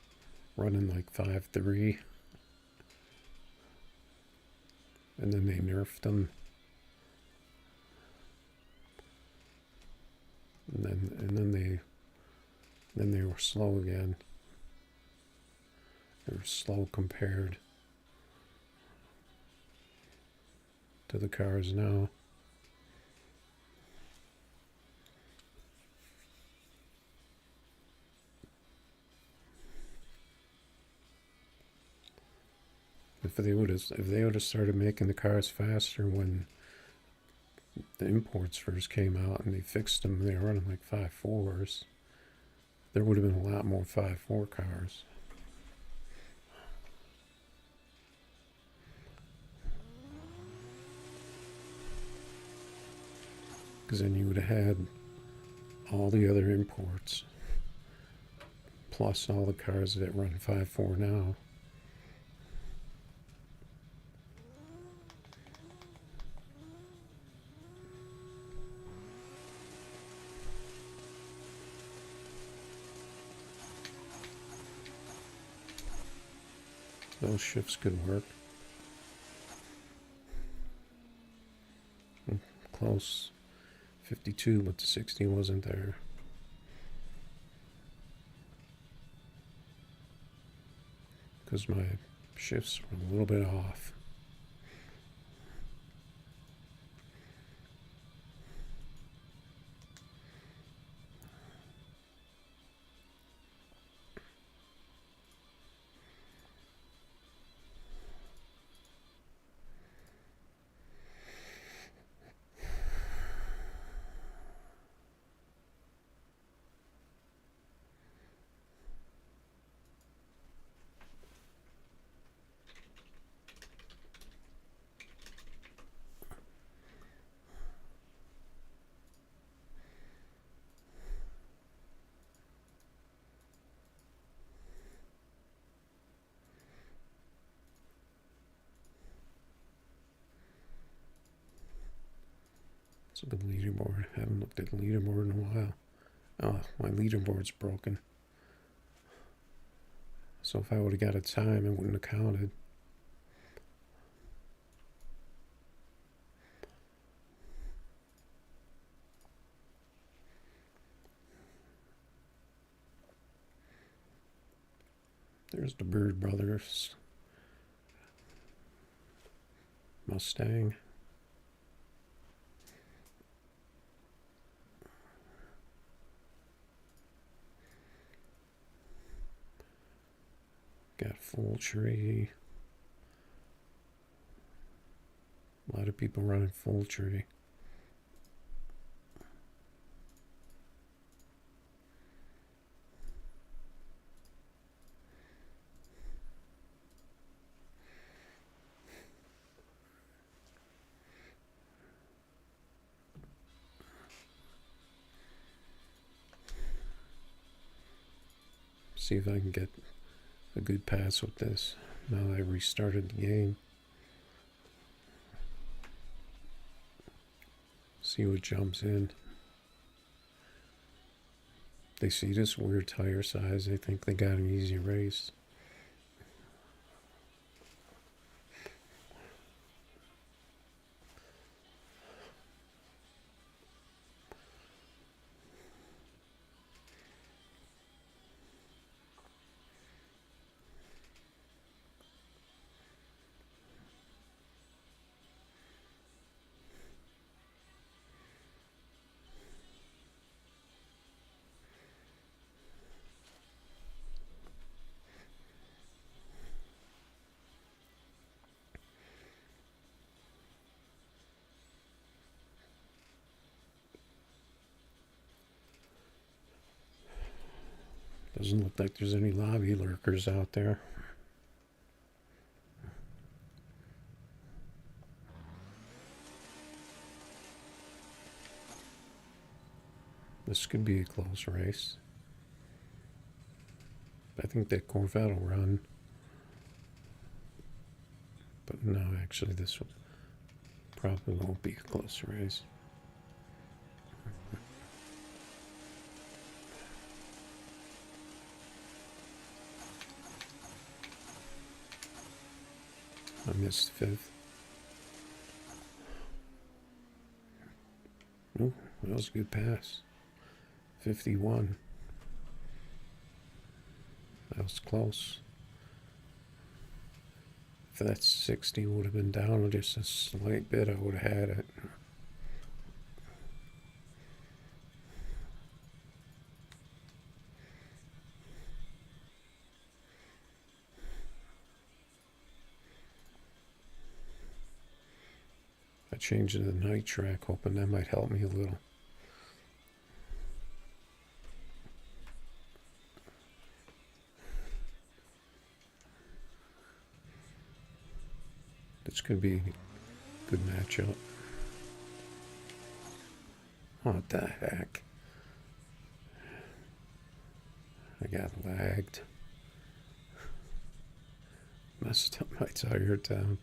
A: running like 5.3. And then they nerfed them. And then they were slow again. They were slow compared to the cars now. If they would have started making the cars faster when the imports first came out and they fixed them, they were running like 5.4s. There would have been a lot more 5.4 cars. Because then you would have had all the other imports, plus all the cars that run 5.4 now. Those shifts could work. Close. 52, but the 60 wasn't there. Because my shifts were a little bit off. Let's look at the leaderboard. I haven't looked at the leaderboard in a while. Oh, my leaderboard's broken. So if I would have got a time, it wouldn't have counted. There's the Bird Brothers Mustang. Got Full Tree. A lot of people running Full Tree. See if I can get a good pass with this now that I restarted the game. See what jumps in. They see this weird tire size, they think they got an easy race. Doesn't look like there's any lobby lurkers out there. This could be a close race. I think that Corvette will run. But no, actually this one probably won't be a close race. I missed fifth. Oh, that was a good pass. 51. That was close. If that 60 would have been down just a slight bit, I would have had it. I changed to the night track, hoping that might help me a little. This could be a good matchup. What the heck? I got lagged. Messed up my tire temp.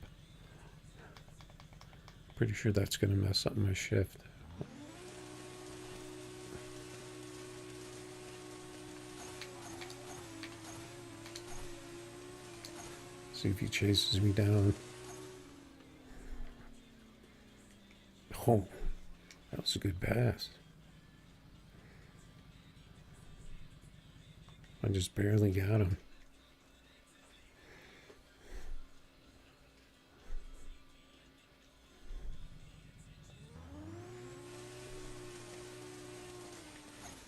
A: Pretty sure that's going to mess up my shift. See if he chases me down. Oh, that was a good pass. I just barely got him.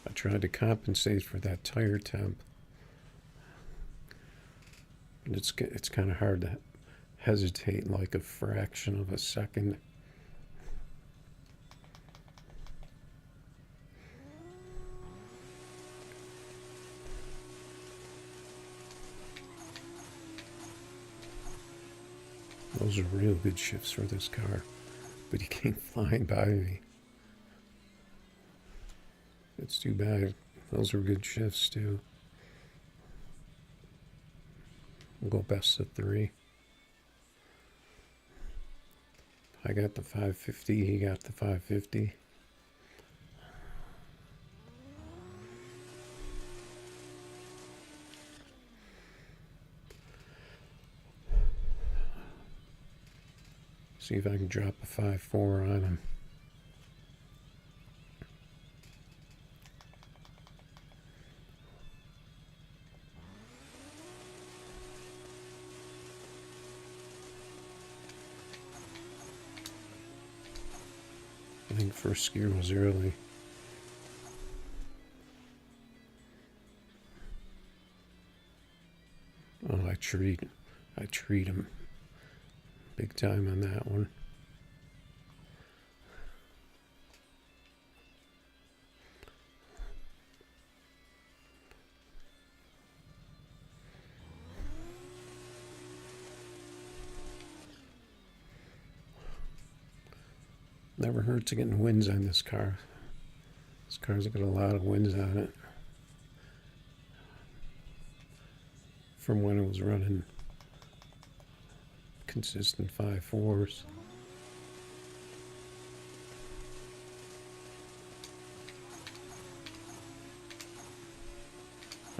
A: I tried to compensate for that tire temp. But it's kind of hard to hesitate like a fraction of a second. Those are real good shifts for this car, but he came flying by me. It's too bad. Those were good shifts too. We'll go best of 3. I got the 550, he got the 550. See if I can drop a 5.4 on him. I think first gear was early. Oh, I treat him big time on that one. Never hurts getting wins on this car. This car's got a lot of wins on it. From when it was running consistent 5.4s.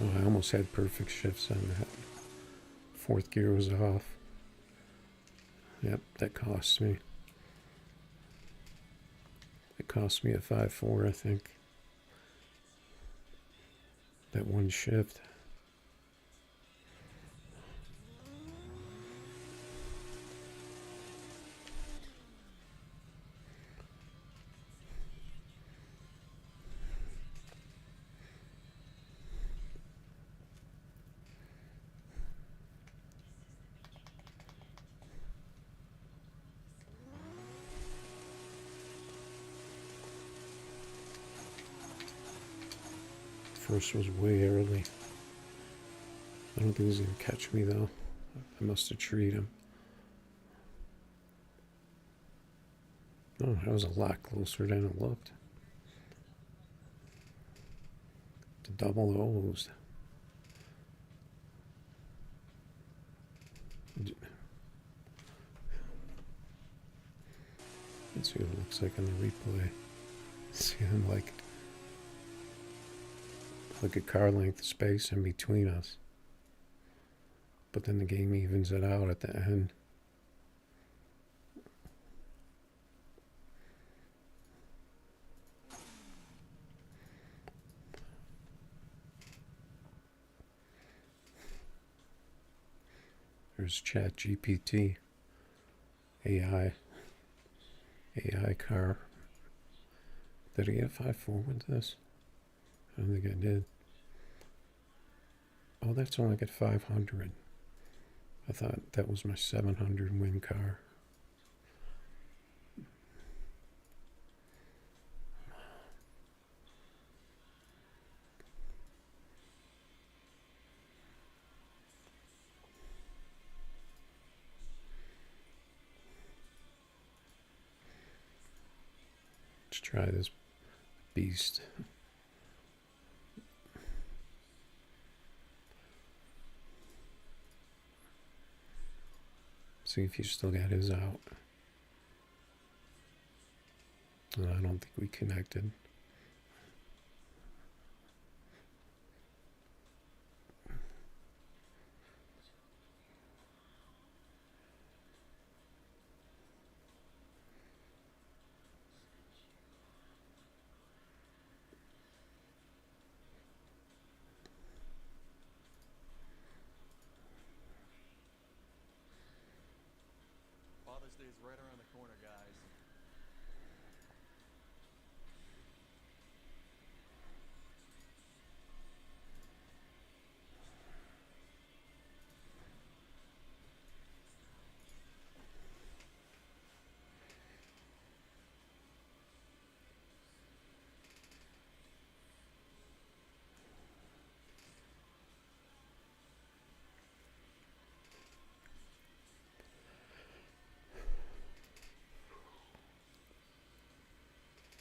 A: Oh, I almost had perfect shifts on that. Fourth gear was off. Yep, that cost me. It cost me a 5.4, I think. That one shift. First was way early. I don't think he's gonna catch me though. I must have treated him. Oh, that was a lot closer than it looked. The double O's. Let's see what it looks like on the replay. See him like a car length space in between us. But then the game evens it out at the end. There's ChatGPT. AI car. Did I get 5.4 with this? I don't think I did. Oh, that's only got 500. I thought that was my 700 win car. Let's try this beast. See if he still got his out. No, I don't think we connected.
B: Father's Day is right around the corner, guys.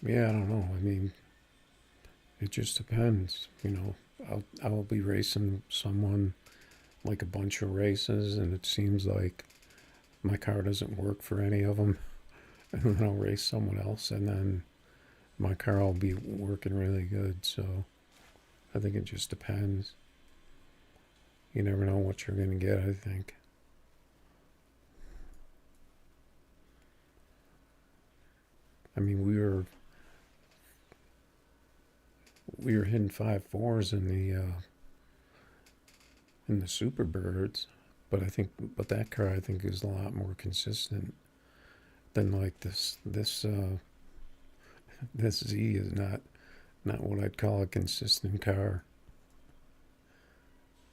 A: Yeah, I don't know. I mean, it just depends. You know, I'll be racing someone like a bunch of races, and it seems like my car doesn't work for any of them. and then I'll race someone else, and then my car will be working really good. So I think it just depends. You never know what you're going to get, I think. I mean, we were hitting 5.4s in the Superbirds, but that car I think is a lot more consistent than like this Z is not what I'd call a consistent car.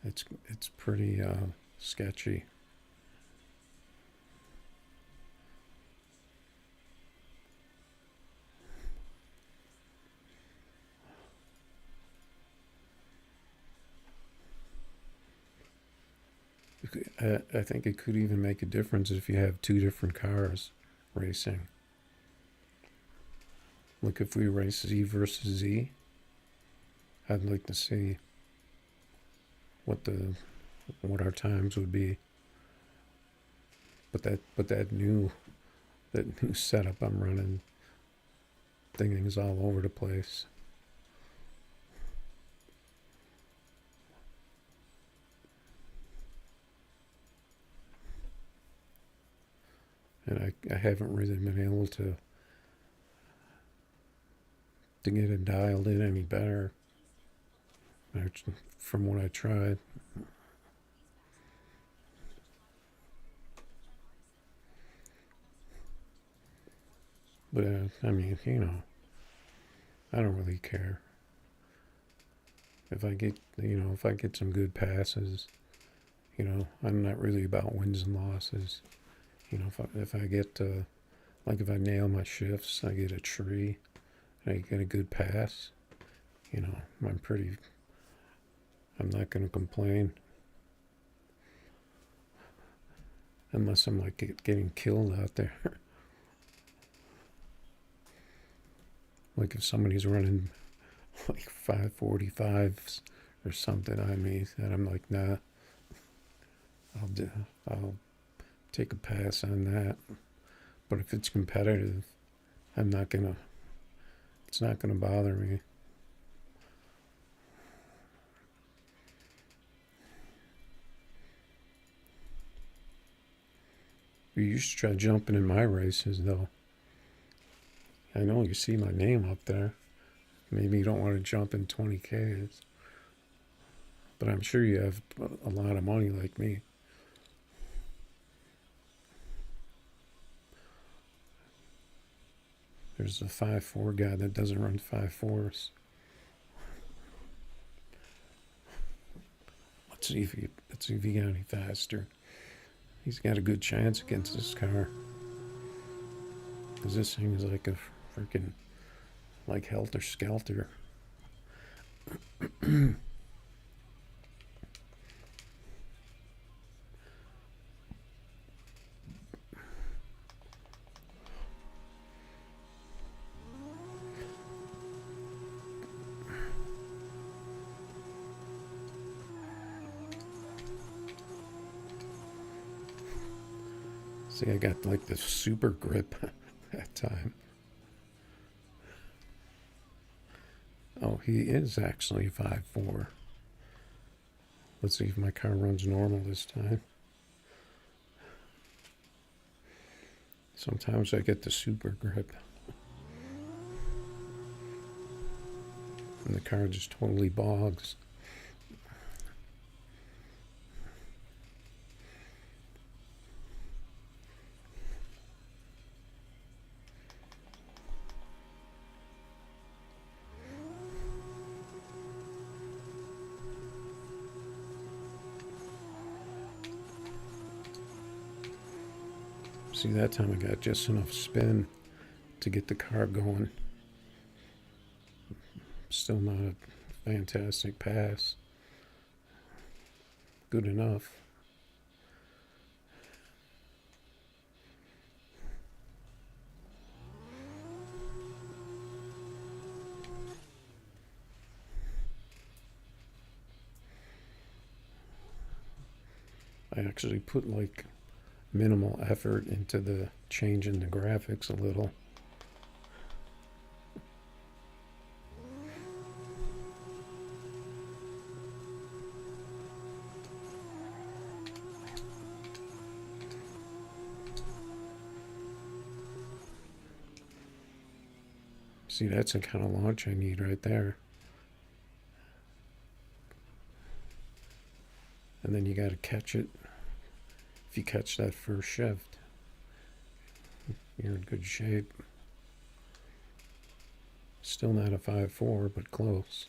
A: It's pretty sketchy. I think it could even make a difference if you have two different cars racing. Like if we race Z versus Z, I'd like to see what our times would be. But that new setup I'm running, things all over the place. And I haven't really been able to get it dialed in any better from what I tried. But I mean, I don't really care if I get some good passes. I'm not really about wins and losses. If I get like if I nail my shifts, I get a tree, and I get a good pass. I'm not gonna complain unless I'm like getting killed out there. Like if somebody's running like 5:45s or something on me, and I'm like, nah, I'll take a pass on that. But if it's competitive, it's not gonna bother me. You should try jumping in my races, though. I know you see my name up there. Maybe you don't want to jump in 20Ks. But I'm sure you have a lot of money like me. There's a 5.4 guy that doesn't run 5.4s. Let's see if he got any faster. He's got a good chance against this car. Because this thing is like a freaking, like helter skelter. See, I got like the super grip that time. Oh, he is actually 5.4. Let's see if my car runs normal this time. Sometimes I get the super grip. And the car just totally bogs. See, that time I got just enough spin to get the car going. Still not a fantastic pass. Good enough. I actually put like minimal effort into the changing the graphics a little. See, that's the kind of launch I need right there. And then you got to catch it. If you catch that first shift, you're in good shape. Still not a 5.4, but close.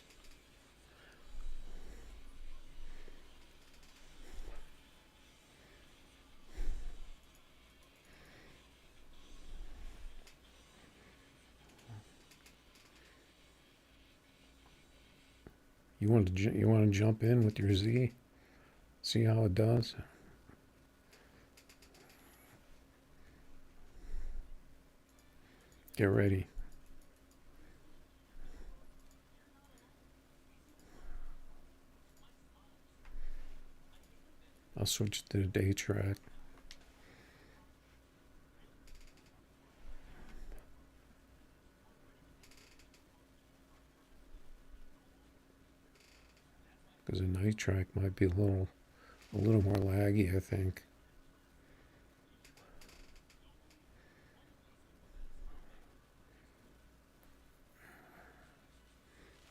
A: You want to jump in with your Z? See how it does? Get ready. I'll switch to the day track. Because the night track might be a little more laggy, I think.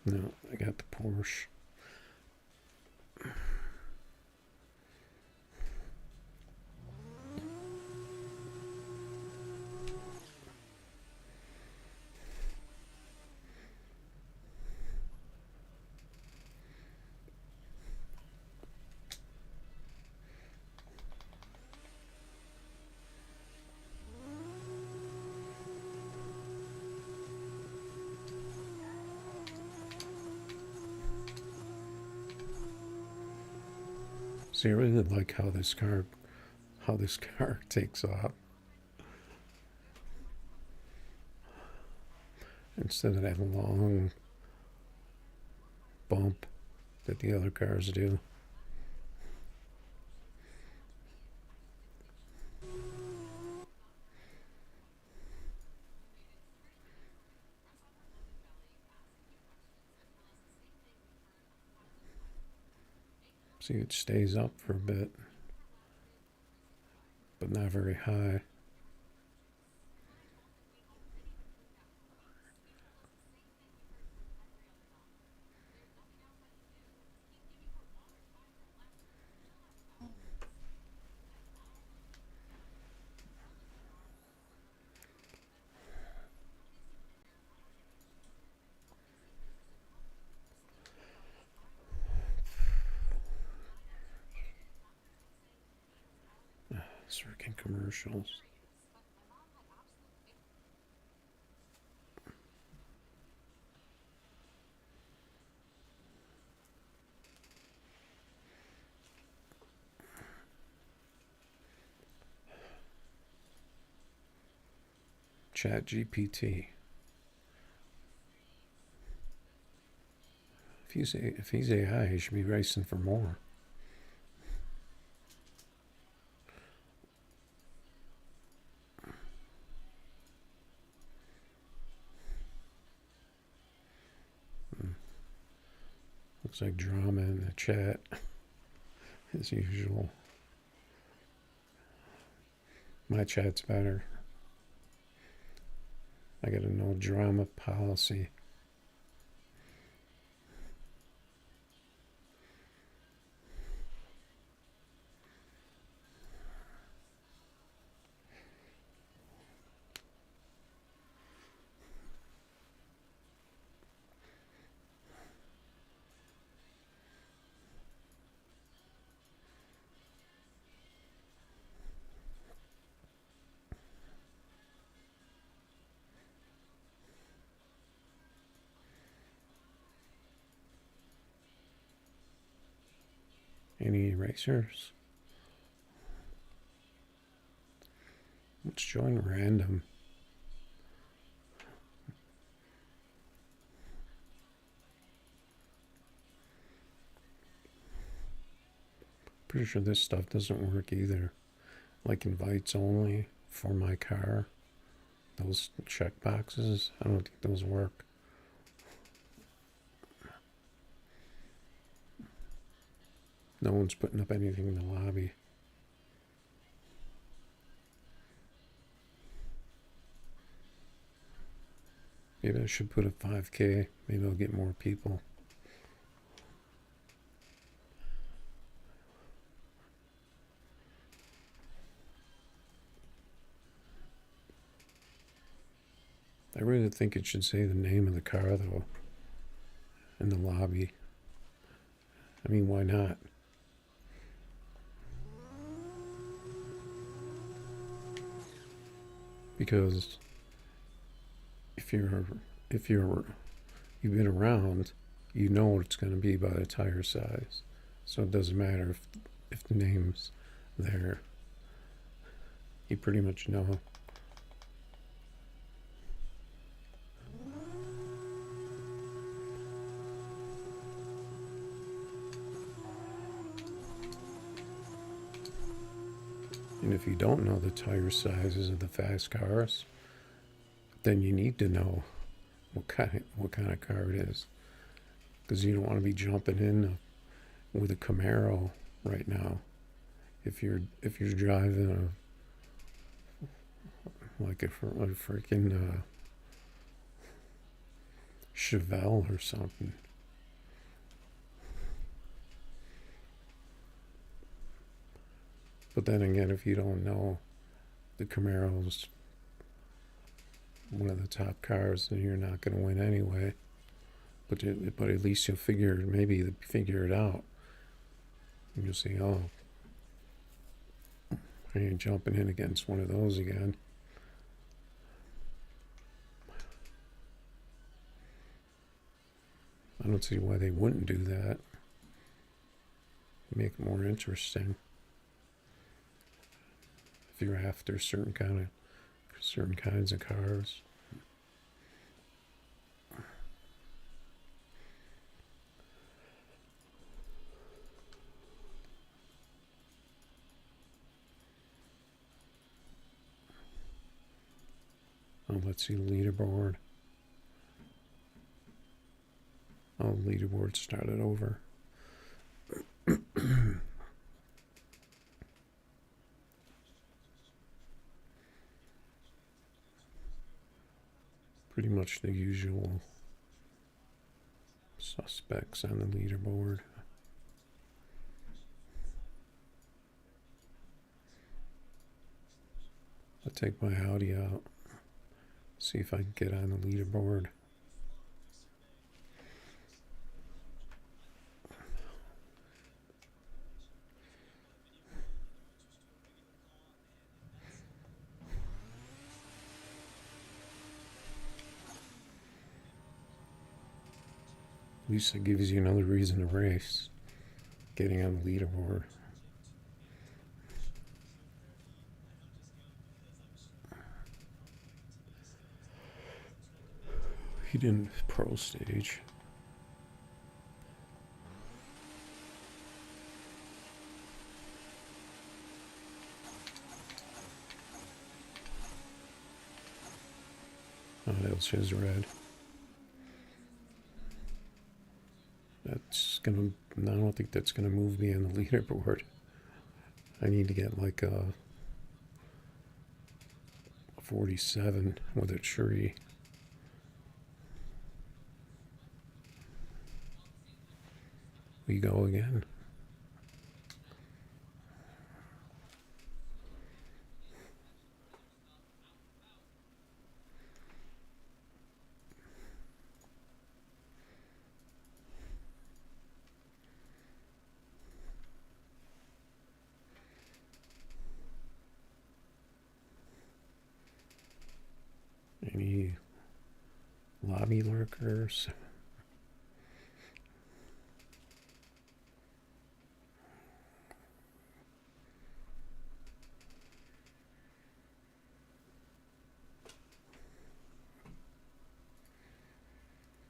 A: No, I got the Porsche. See, I really like how this car takes off. Instead of that long bump that the other cars do. See, it stays up for a bit, but not very high. Freaking commercials. Chat GPT. If he's AI, he should be racing for more. Looks like drama in the chat, as usual. My chat's better. I got a no drama policy. Any erasers? Let's join random. Pretty sure this stuff doesn't work either. Like invites only. for my car. Those check boxes, I don't think those work. No one's putting up anything in the lobby. Maybe I should put a 5K. Maybe I'll get more people. I really think it should say the name of the car, though, in the lobby. I mean, why not? Because if you've been around, you know what it's going to be by the tire size. So it doesn't matter if the name's there. You pretty much know. And if you don't know the tire sizes of the fast cars, then you need to know what kind of car it is, because you don't want to be jumping in with a Camaro right now. If you're driving a freaking Chevelle or something. But then again, if you don't know the Camaro's one of the top cars, then you're not going to win anyway. But at least you'll figure it out. And you'll say, oh, I ain't jumping in against one of those again. I don't see why they wouldn't do that. Make it more interesting. If you're after certain kinds of cars. Oh, let's see the leaderboard. Oh, the leaderboard started over. Pretty much the usual suspects on the leaderboard. I'll take my Audi out, see if I can get on the leaderboard. At least it gives you another reason to race, getting on the leaderboard. He didn't pro stage. Oh, that was his red. I don't think that's gonna move me on the leaderboard. I need to get like a 47 with a tree. We go again. Any lobby lurkers?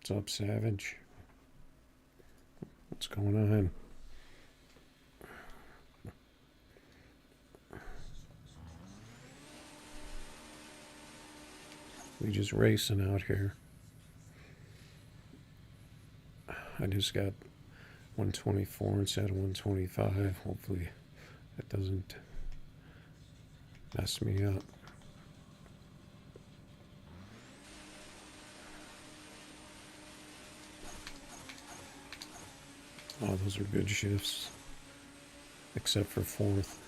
A: What's up, Savage? What's going on? We just racing out here. I just got 124 instead of 125. Hopefully that doesn't mess me up. Oh, those are good shifts. Except for fourth.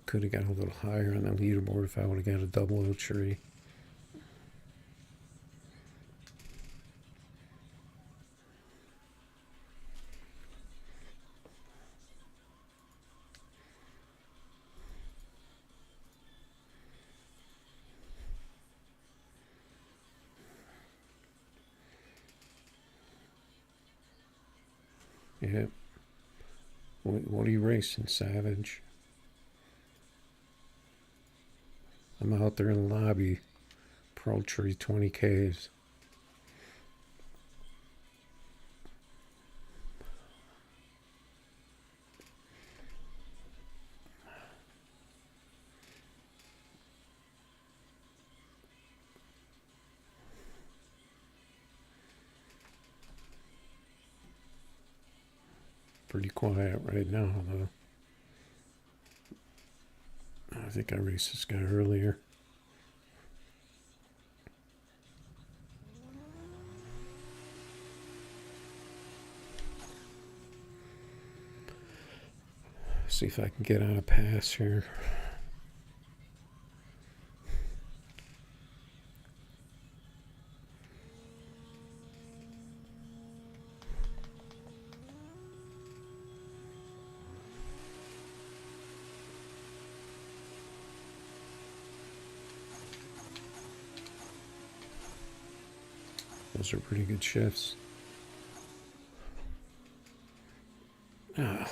A: Could have got a little higher on the leaderboard if I would have got a double O tree. Yep. What are you racing, Savage? I'm out there in the lobby. Pro Tree 20Ks. Pretty quiet right now, though. I think I raced this guy earlier. See if I can get on a pass here. Those are pretty good shifts. I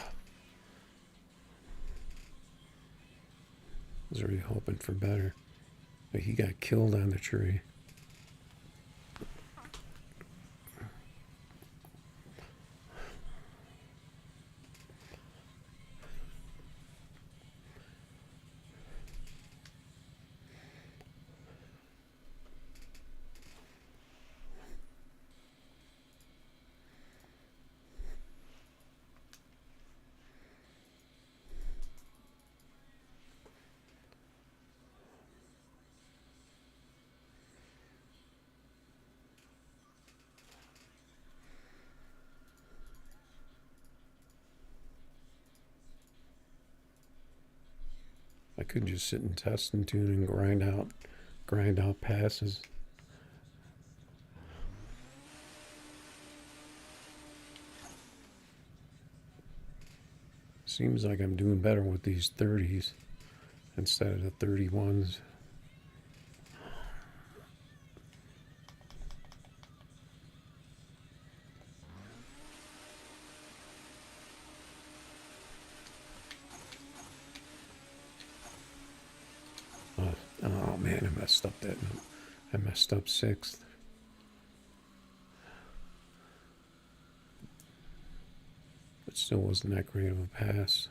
A: was really hoping for better. But he got killed on the tree. I could just sit and test and tune and grind out passes. Seems like I'm doing better with these 30s instead of the 31s. Oh man, I messed up that. I messed up sixth. It still wasn't that great of a pass.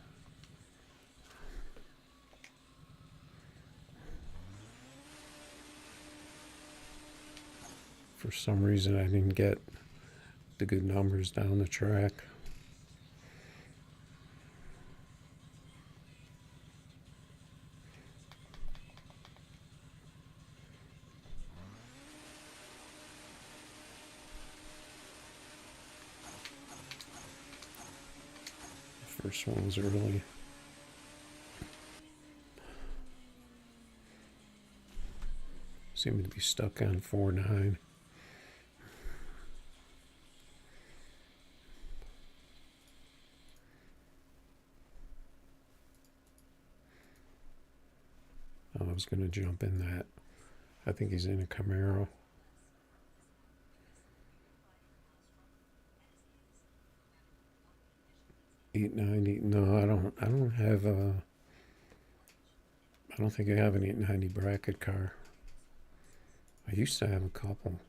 A: For some reason, I didn't get the good numbers down the track. First one was early. Seemed to be stuck on 4.9. I was going to jump in that. I think he's in a Camaro. $890. No, I don't have a. I don't think I have an 890 bracket car. I used to have a couple.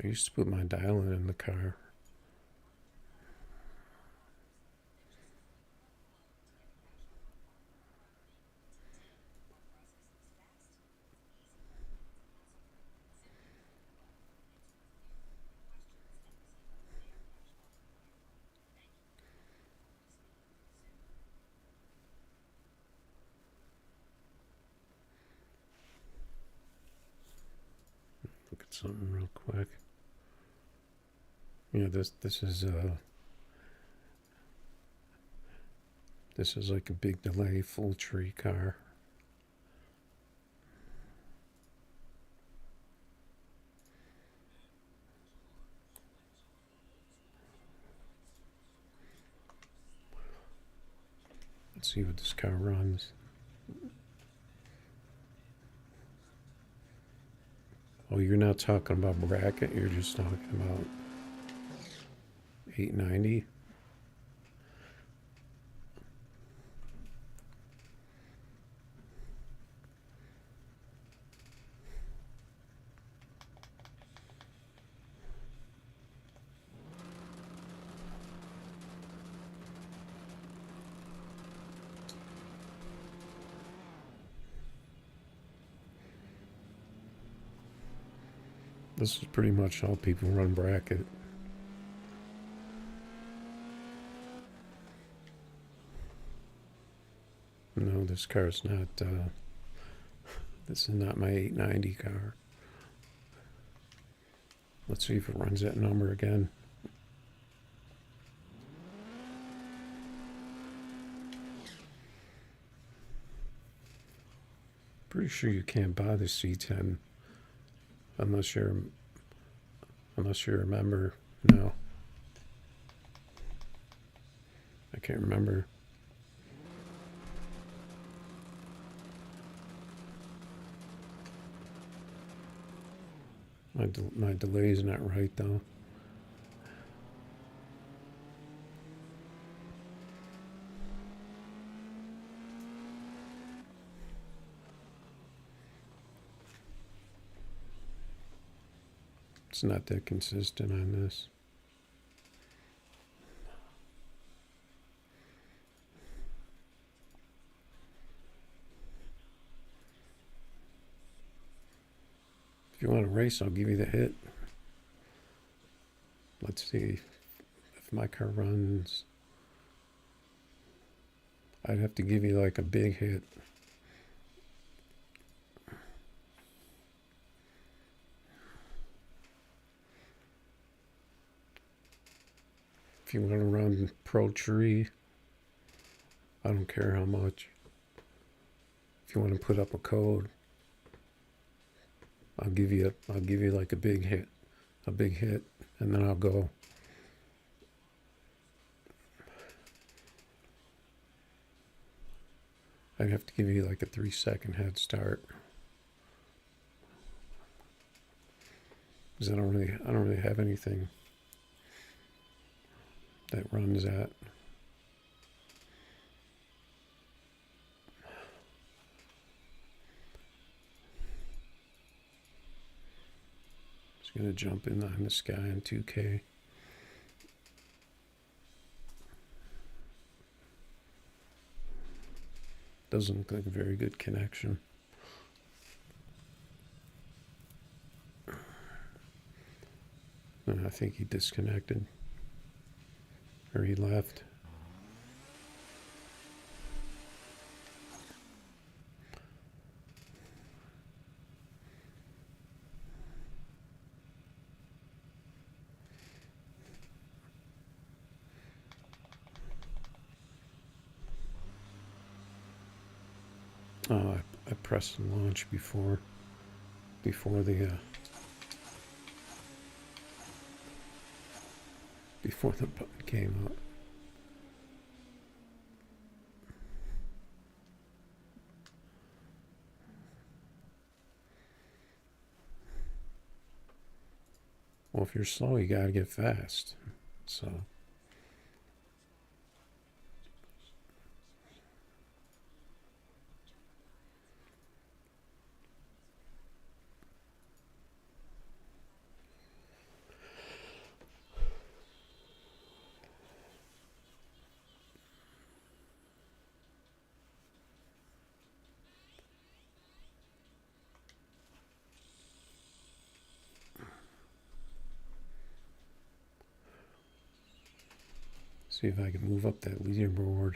A: I used to put my dial in the car. Look at something real quick. Yeah, this is like a big delay full tree car. Let's see what this car runs. Oh, you're not talking about bracket, you're just talking about 890. This is pretty much how people run bracket. No, this car's not, this is not my 890 car. Let's see if it runs that number again. Pretty sure you can't buy the C10 unless you're a member. No, I can't remember. My delay is not right though. It's not that consistent on this. If you want to race, I'll give you the hit. Let's see if my car runs. I'd have to give you like a big hit. If you want to run Pro Tree, I don't care how much. If you want to put up a code, I'll give you like a big hit, and then I'll go. I'd have to give you like a 3-second head start. Because I don't really have anything that runs that. Just gonna jump in on this guy in 2K. Doesn't look like a very good connection. And I think he disconnected. Or he left. Oh, I pressed launch before the before the button came up. Well, if you're slow, you gotta get fast. So. See if I can move up that leaderboard.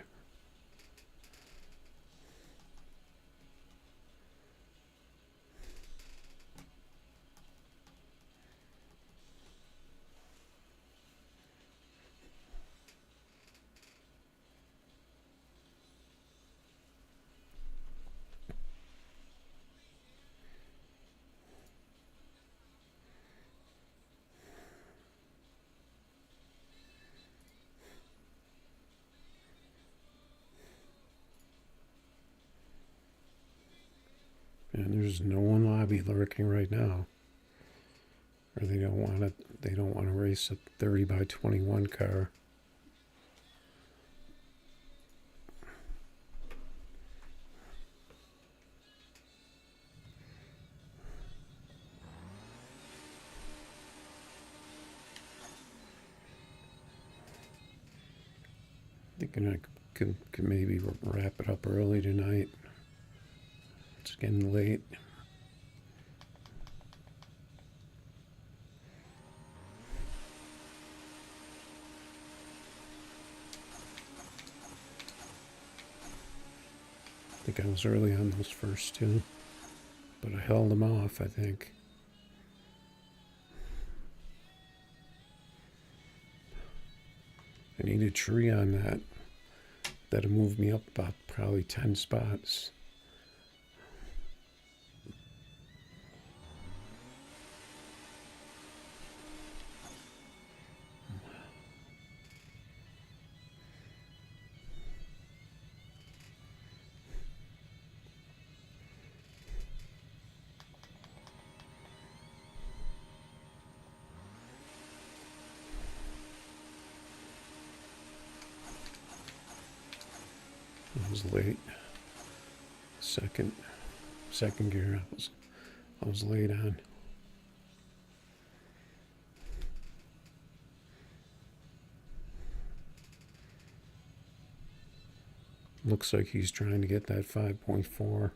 A: And there's no one lobby lurking right now. Or they don't want to. They don't want to race a 30 by 21 car. Thinking I could maybe wrap it up early tonight. It's getting late. I think I was early on those first two, but I held them off, I think. I need a tree on that. That'll move me up about probably 10 spots. I was late. Second gear I was late on. Looks like he's trying to get that 5.4.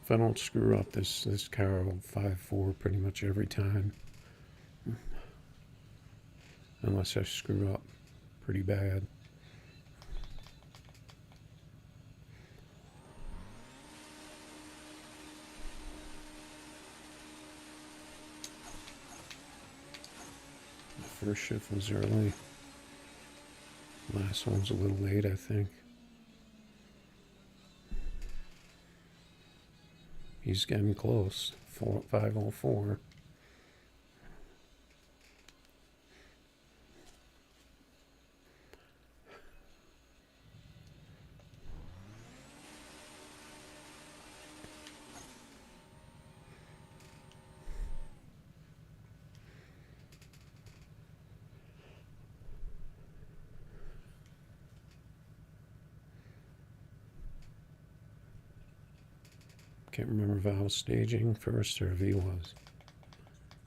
A: If I don't screw up, this car will 5.4 pretty much every time. Unless I screw up pretty bad. The first shift was early. Last one's a little late, I think. He's getting close. 5:04. Can't remember if I was staging first or if he was.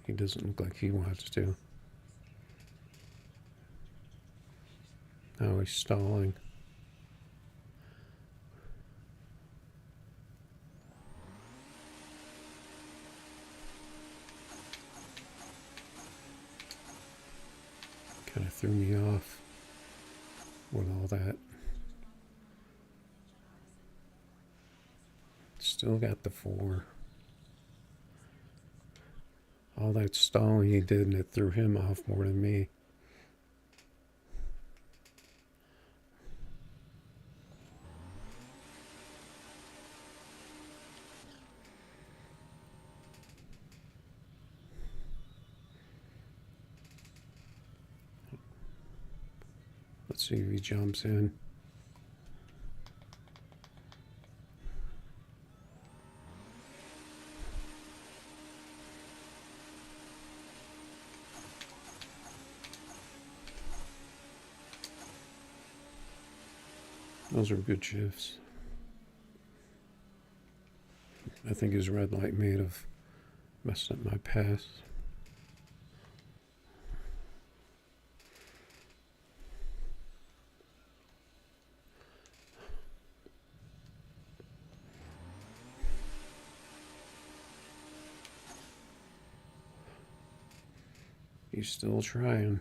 A: He doesn't look like he wants to. Now he's stalling. Kind of threw me off with all that. Still got the 4. All that stalling he did, and it threw him off more than me. Let's see if he jumps in. Those are good shifts. I think his red light may have messed up my pass. He's still trying.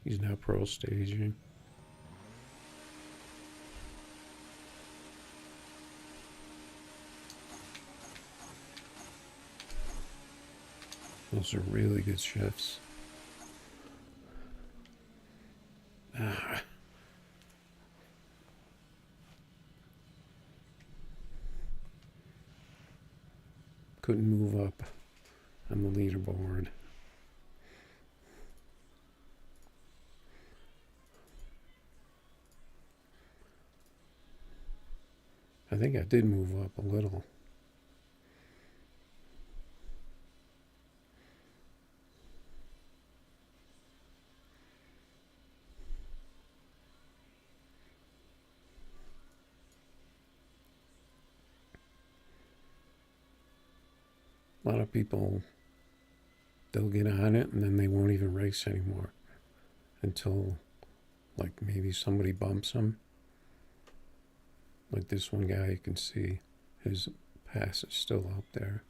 A: He's now pro staging. Those are really good shifts. Ah. Couldn't move up on the leaderboard. I think I did move up a little. A lot of people, they'll get on it and then they won't even race anymore until like maybe somebody bumps them. Like this one guy, you can see his pass is still up there.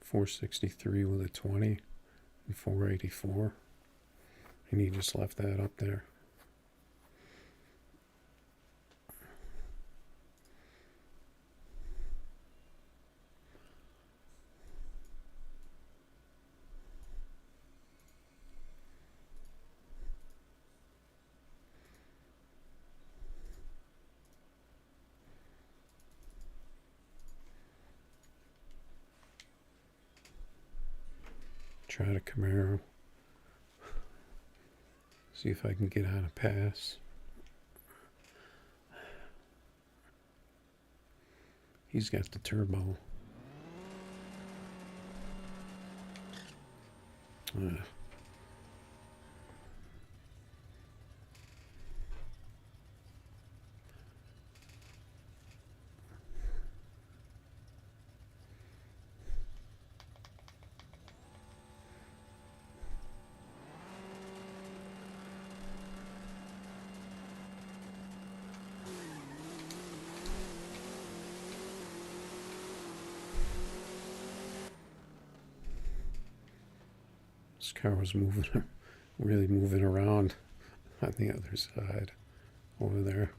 A: 463 with a 20 and 484. And he just left that up there. Try to Camaro. See if I can get on a pass. He's got the turbo. This car was moving, really moving around on the other side over there.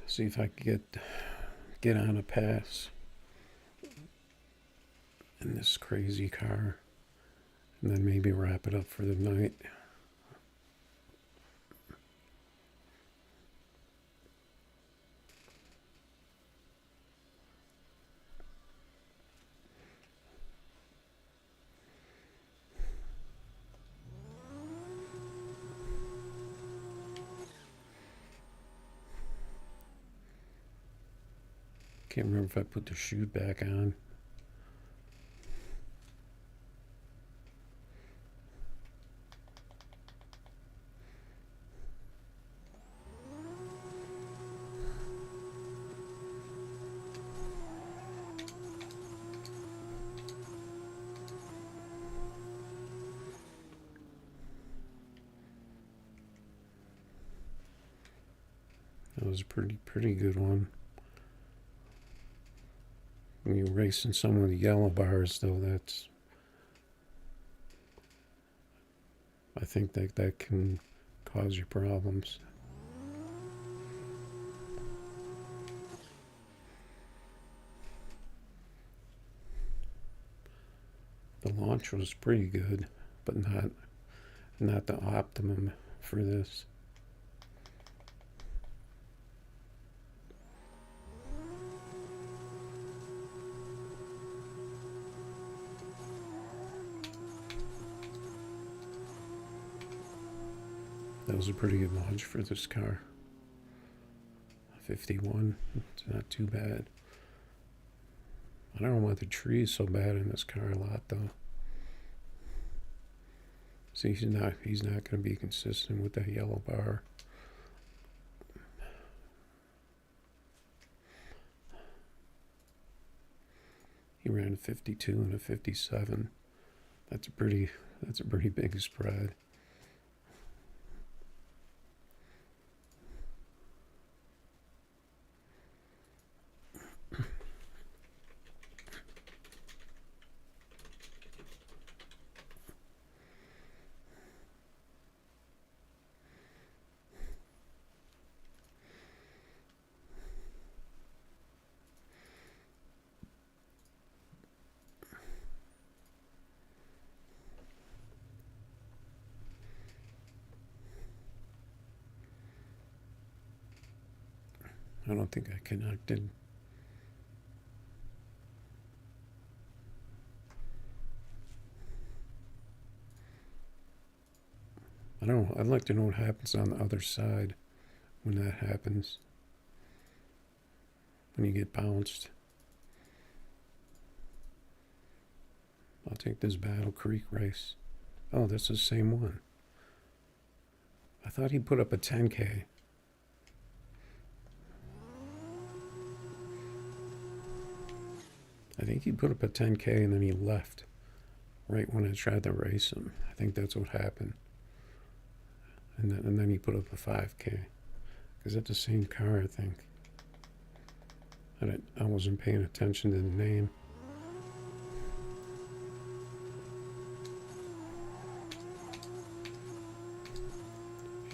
A: See if I can get on a pass in this crazy car, and then maybe wrap it up for the night. Can't remember if I put the chute back on. That was a pretty good one. When you're racing some of the yellow bars, though, I think that can cause you problems. The launch was pretty good, but not the optimum for this. That was a pretty good launch for this car. 51, it's not too bad. I don't know why the tree is so bad in this car a lot, though. See, he's not going to be consistent with that yellow bar. He ran a 52 and a 57. That's a pretty big spread. I don't think I connected. I don't know. I'd like to know what happens on the other side when that happens. When you get bounced. I'll take this Battle Creek race. Oh, that's the same one. I thought he put up a 10K. I think he put up a 10K and then he left right when I tried to race him. I think that's what happened. And then he put up a 5K. Is that the same car, I think? I wasn't paying attention to the name.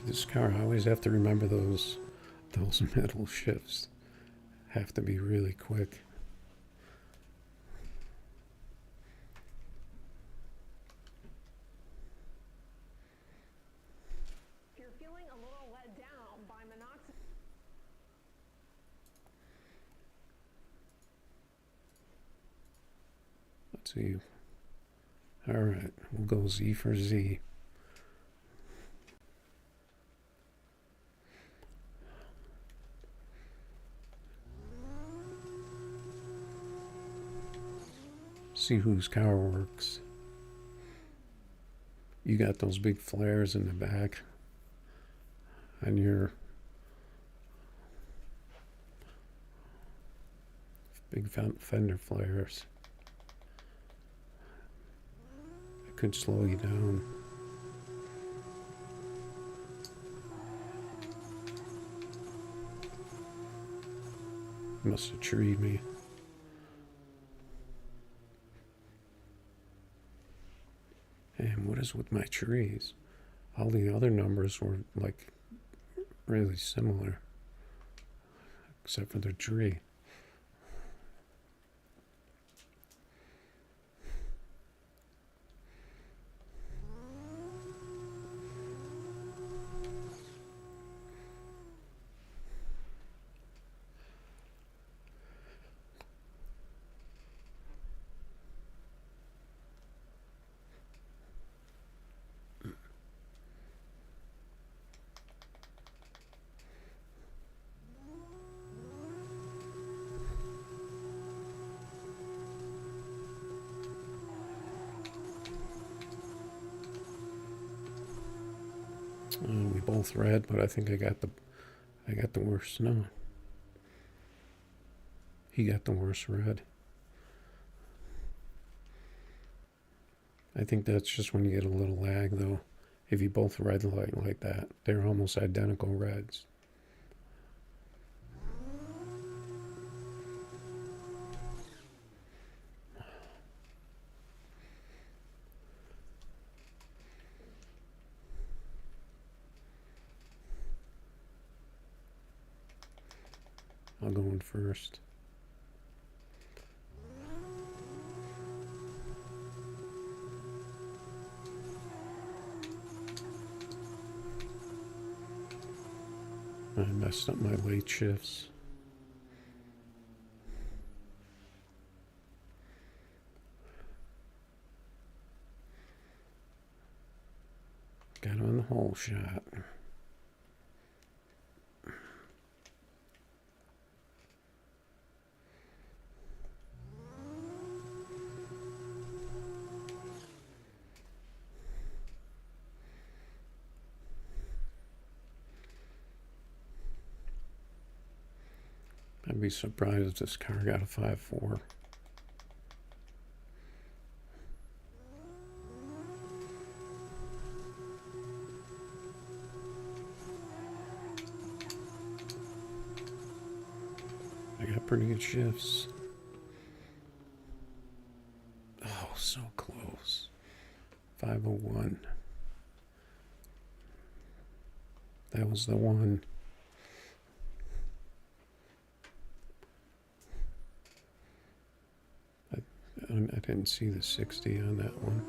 A: This car, I always have to remember those middle shifts. Have to be really quick.
D: If you're feeling a little let down by monoxide.
A: Let's see. All right, we'll go Z for Z. See whose car works. You got those big flares in the back on your big fender flares. It could slow you down. Must have treed me. And what is with my trees? All the other numbers were like really similar, except for the tree. We both red, but I think I got the worst. No, he got the worst red. I think that's just when you get a little lag, though. If you both red light like that, they're almost identical reds. I'll go in first. I messed up my late shifts. Got him in the hole shot. I'd be surprised if this car got a 5.4. I got pretty good shifts. Oh, so close. 501. That was the one. I didn't see the 60 on that one.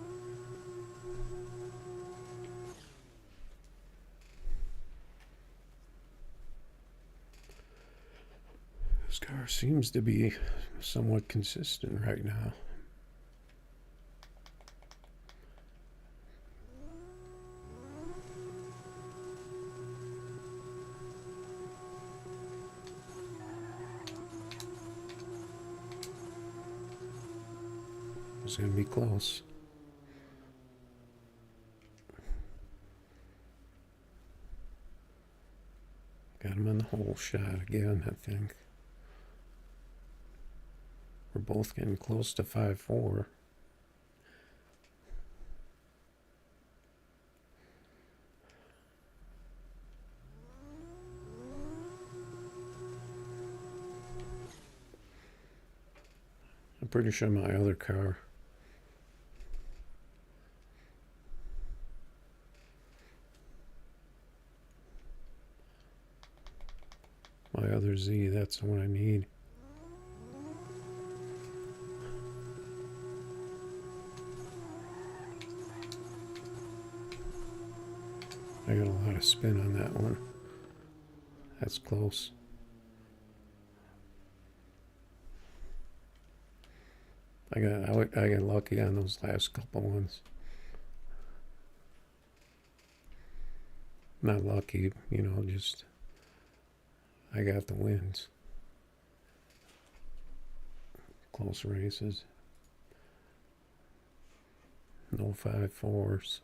A: This car seems to be somewhat consistent right now. It's going to be close. Got him in the hole shot again, I think. We're both getting close to 5.4. I'm pretty sure my other car Z, that's the one I need. I got a lot of spin on that one. That's close. I got lucky on those last couple ones. Not lucky, you know, just I got the wins. Close races. No 5.4s.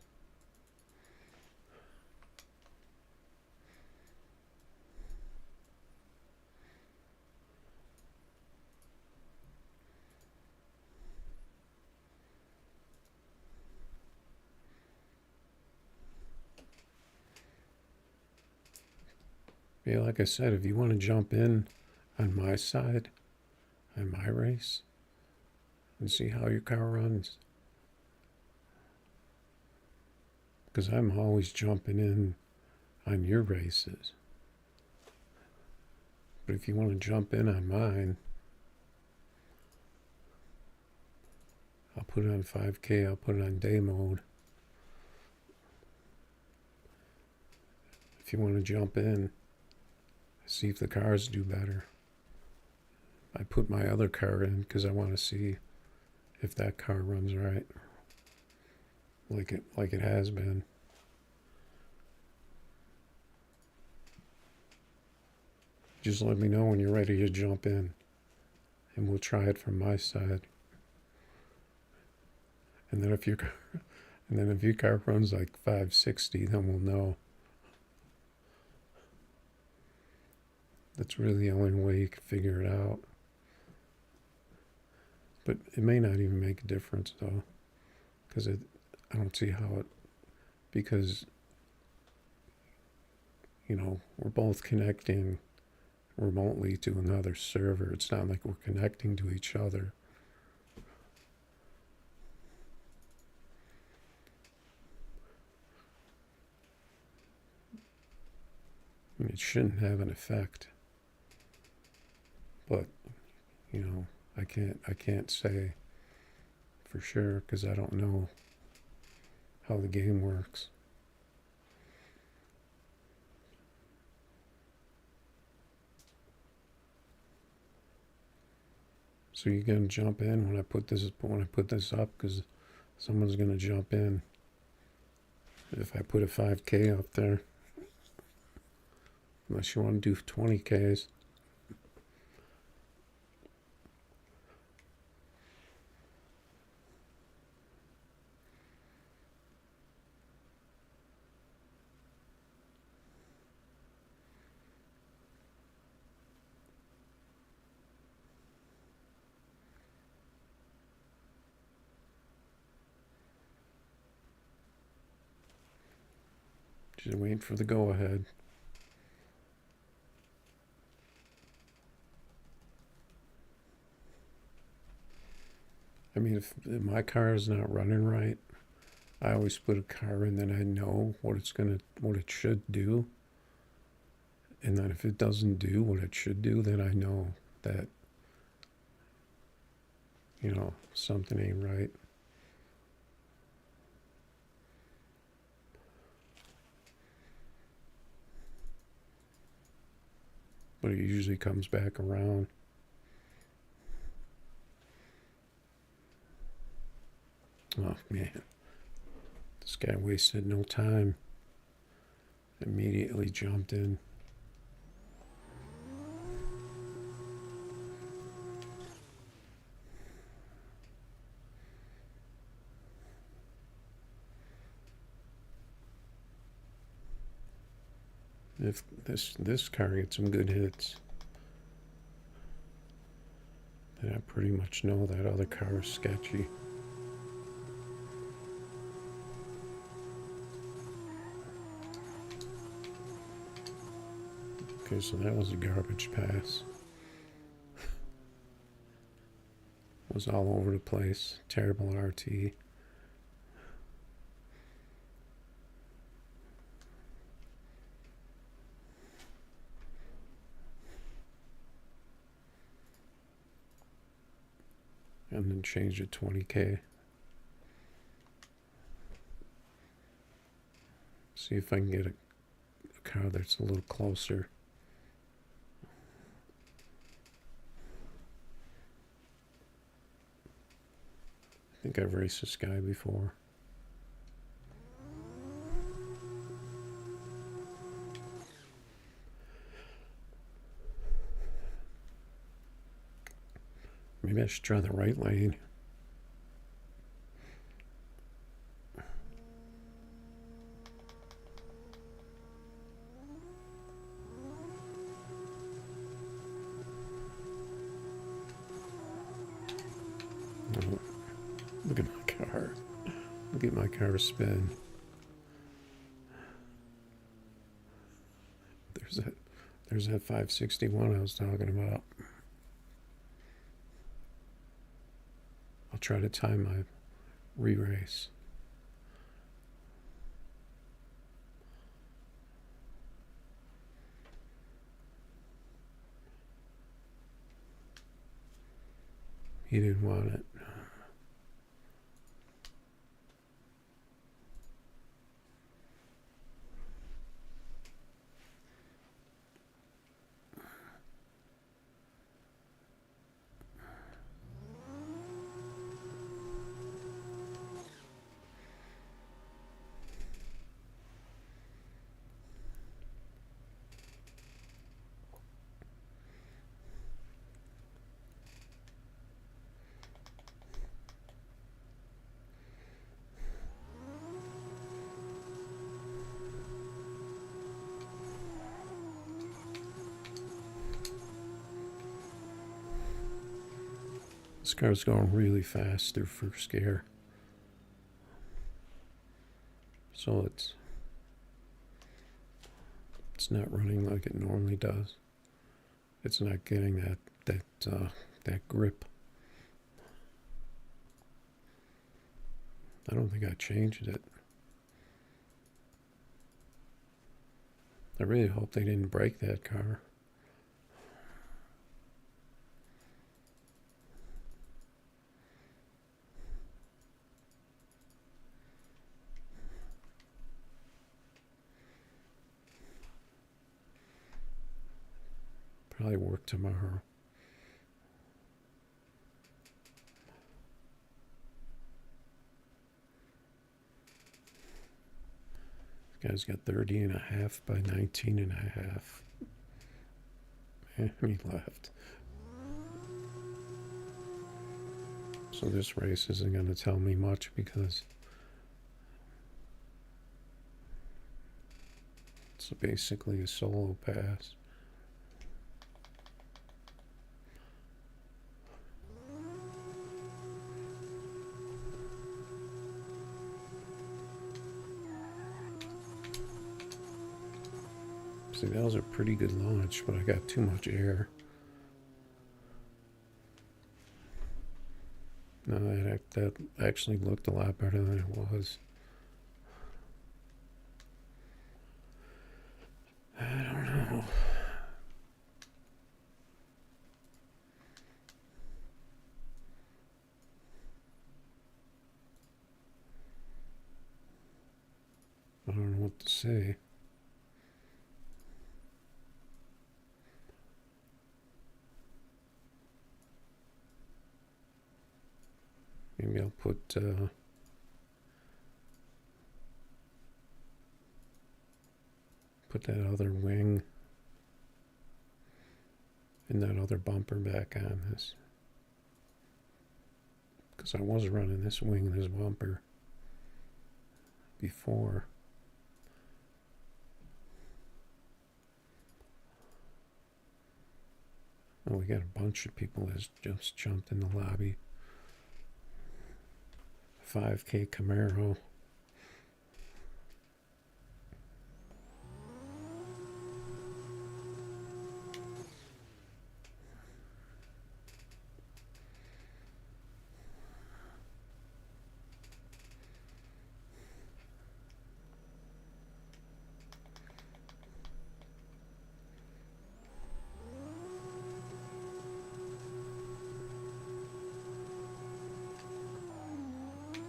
A: Yeah, like I said, if you want to jump in on my side, on my race, and see how your car runs, because I'm always jumping in on your races. But if you want to jump in on mine, I'll put it on 5K, I'll put it on day mode. If you want to jump in, see if the cars do better. I put my other car in because I want to see if that car runs right, like it has been. Just let me know when you're ready to jump in, and we'll try it from my side. And then if your car runs like 560, then we'll know. That's really the only way you can figure it out. But it may not even make a difference though, because I don't see how it, because, you know, we're both connecting remotely to another server. It's not like we're connecting to each other. I mean, it shouldn't have an effect. But, you know, I can't say for sure because I don't know how the game works. So you gonna jump in when I put this up because someone's gonna jump in if I put a 5K up there. Unless you want to do 20Ks. Just waiting for the go ahead. I mean, if my car is not running right, I always put a car in that I know what it should do. And then if it doesn't do what it should do, then I know that, you know, something ain't right. But it usually comes back around. Oh man, this guy wasted no time. Immediately jumped in. If this car gets some good hits, then I pretty much know that other car is sketchy. Okay, so that was a garbage pass. Was all over the place. Terrible RT. And then change it 20K. See if I can get a car that's a little closer. I think I've raced this guy before. Maybe I should try the right lane. Oh, look at my car. Look at my car spin. There's that 561 I was talking about. I'll try to time my re-race. He didn't want it. This car's going really fast through first gear. So it's not running like it normally does. It's not getting that grip. I don't think I changed it. I really hope they didn't break that car. Probably work tomorrow. This guy's got 30.5 by 19.5. And he left. So this race isn't going to tell me much because it's basically a solo pass. See, that was a pretty good launch, but I got too much air. No, that actually looked a lot better than it was. I don't know. I don't know what to say. Maybe I'll put that other wing and that other bumper back on this, because I was running this wing and this bumper before. Oh, we got a bunch of people that just jumped in the lobby. 5K Camaro.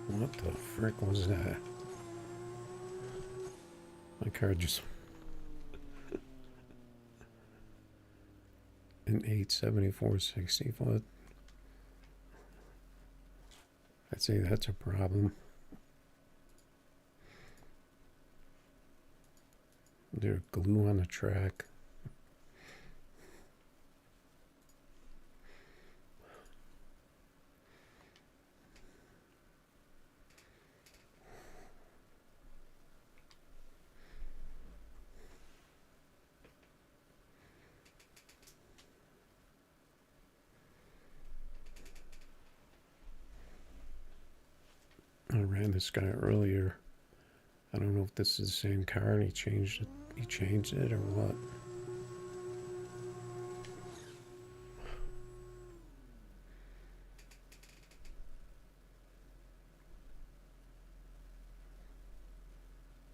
A: What the frick was that? My car just... An 874 60 foot. I'd say that's a problem. There's glue on the track. I ran this guy earlier. I don't know if this is the same car and he changed it. He changed it or what?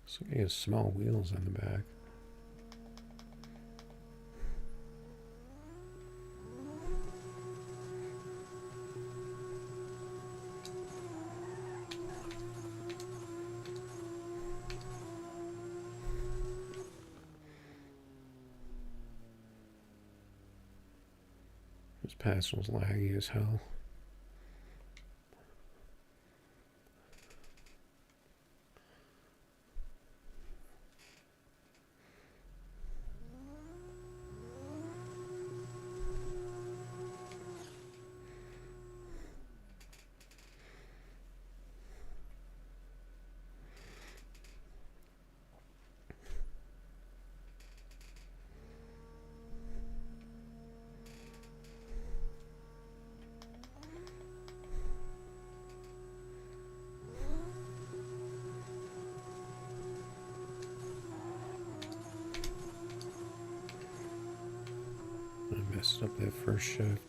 A: So he has small wheels on the back. This pass was laggy as hell. I messed up that first shift.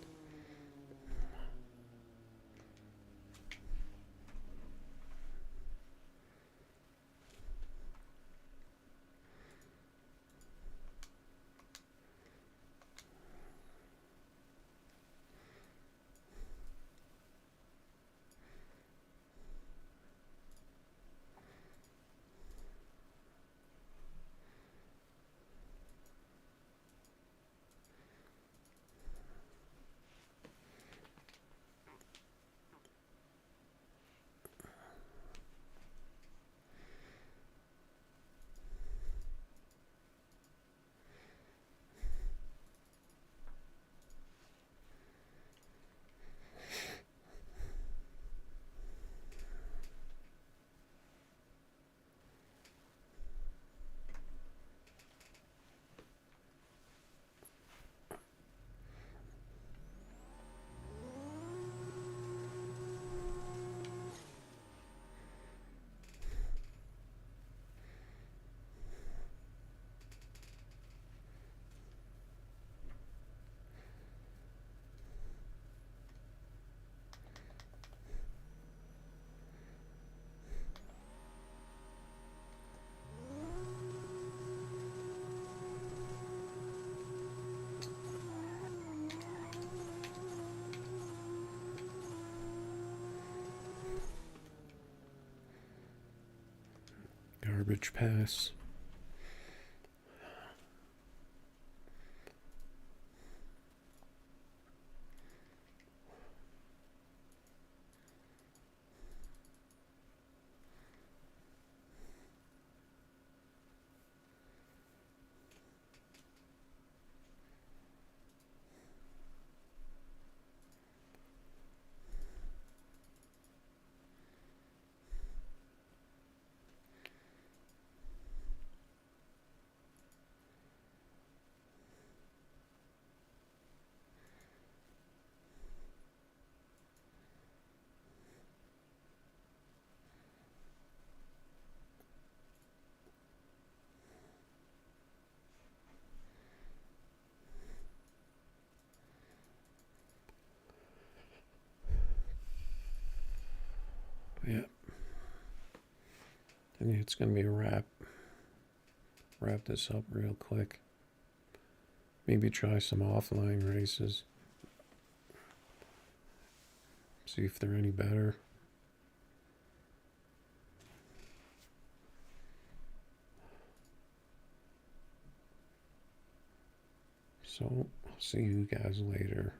A: Rich Pass. Yeah. I think it's going to be a wrap. Wrap this up real quick. Maybe try some offline races. See if they're any better. So, I'll see you guys later.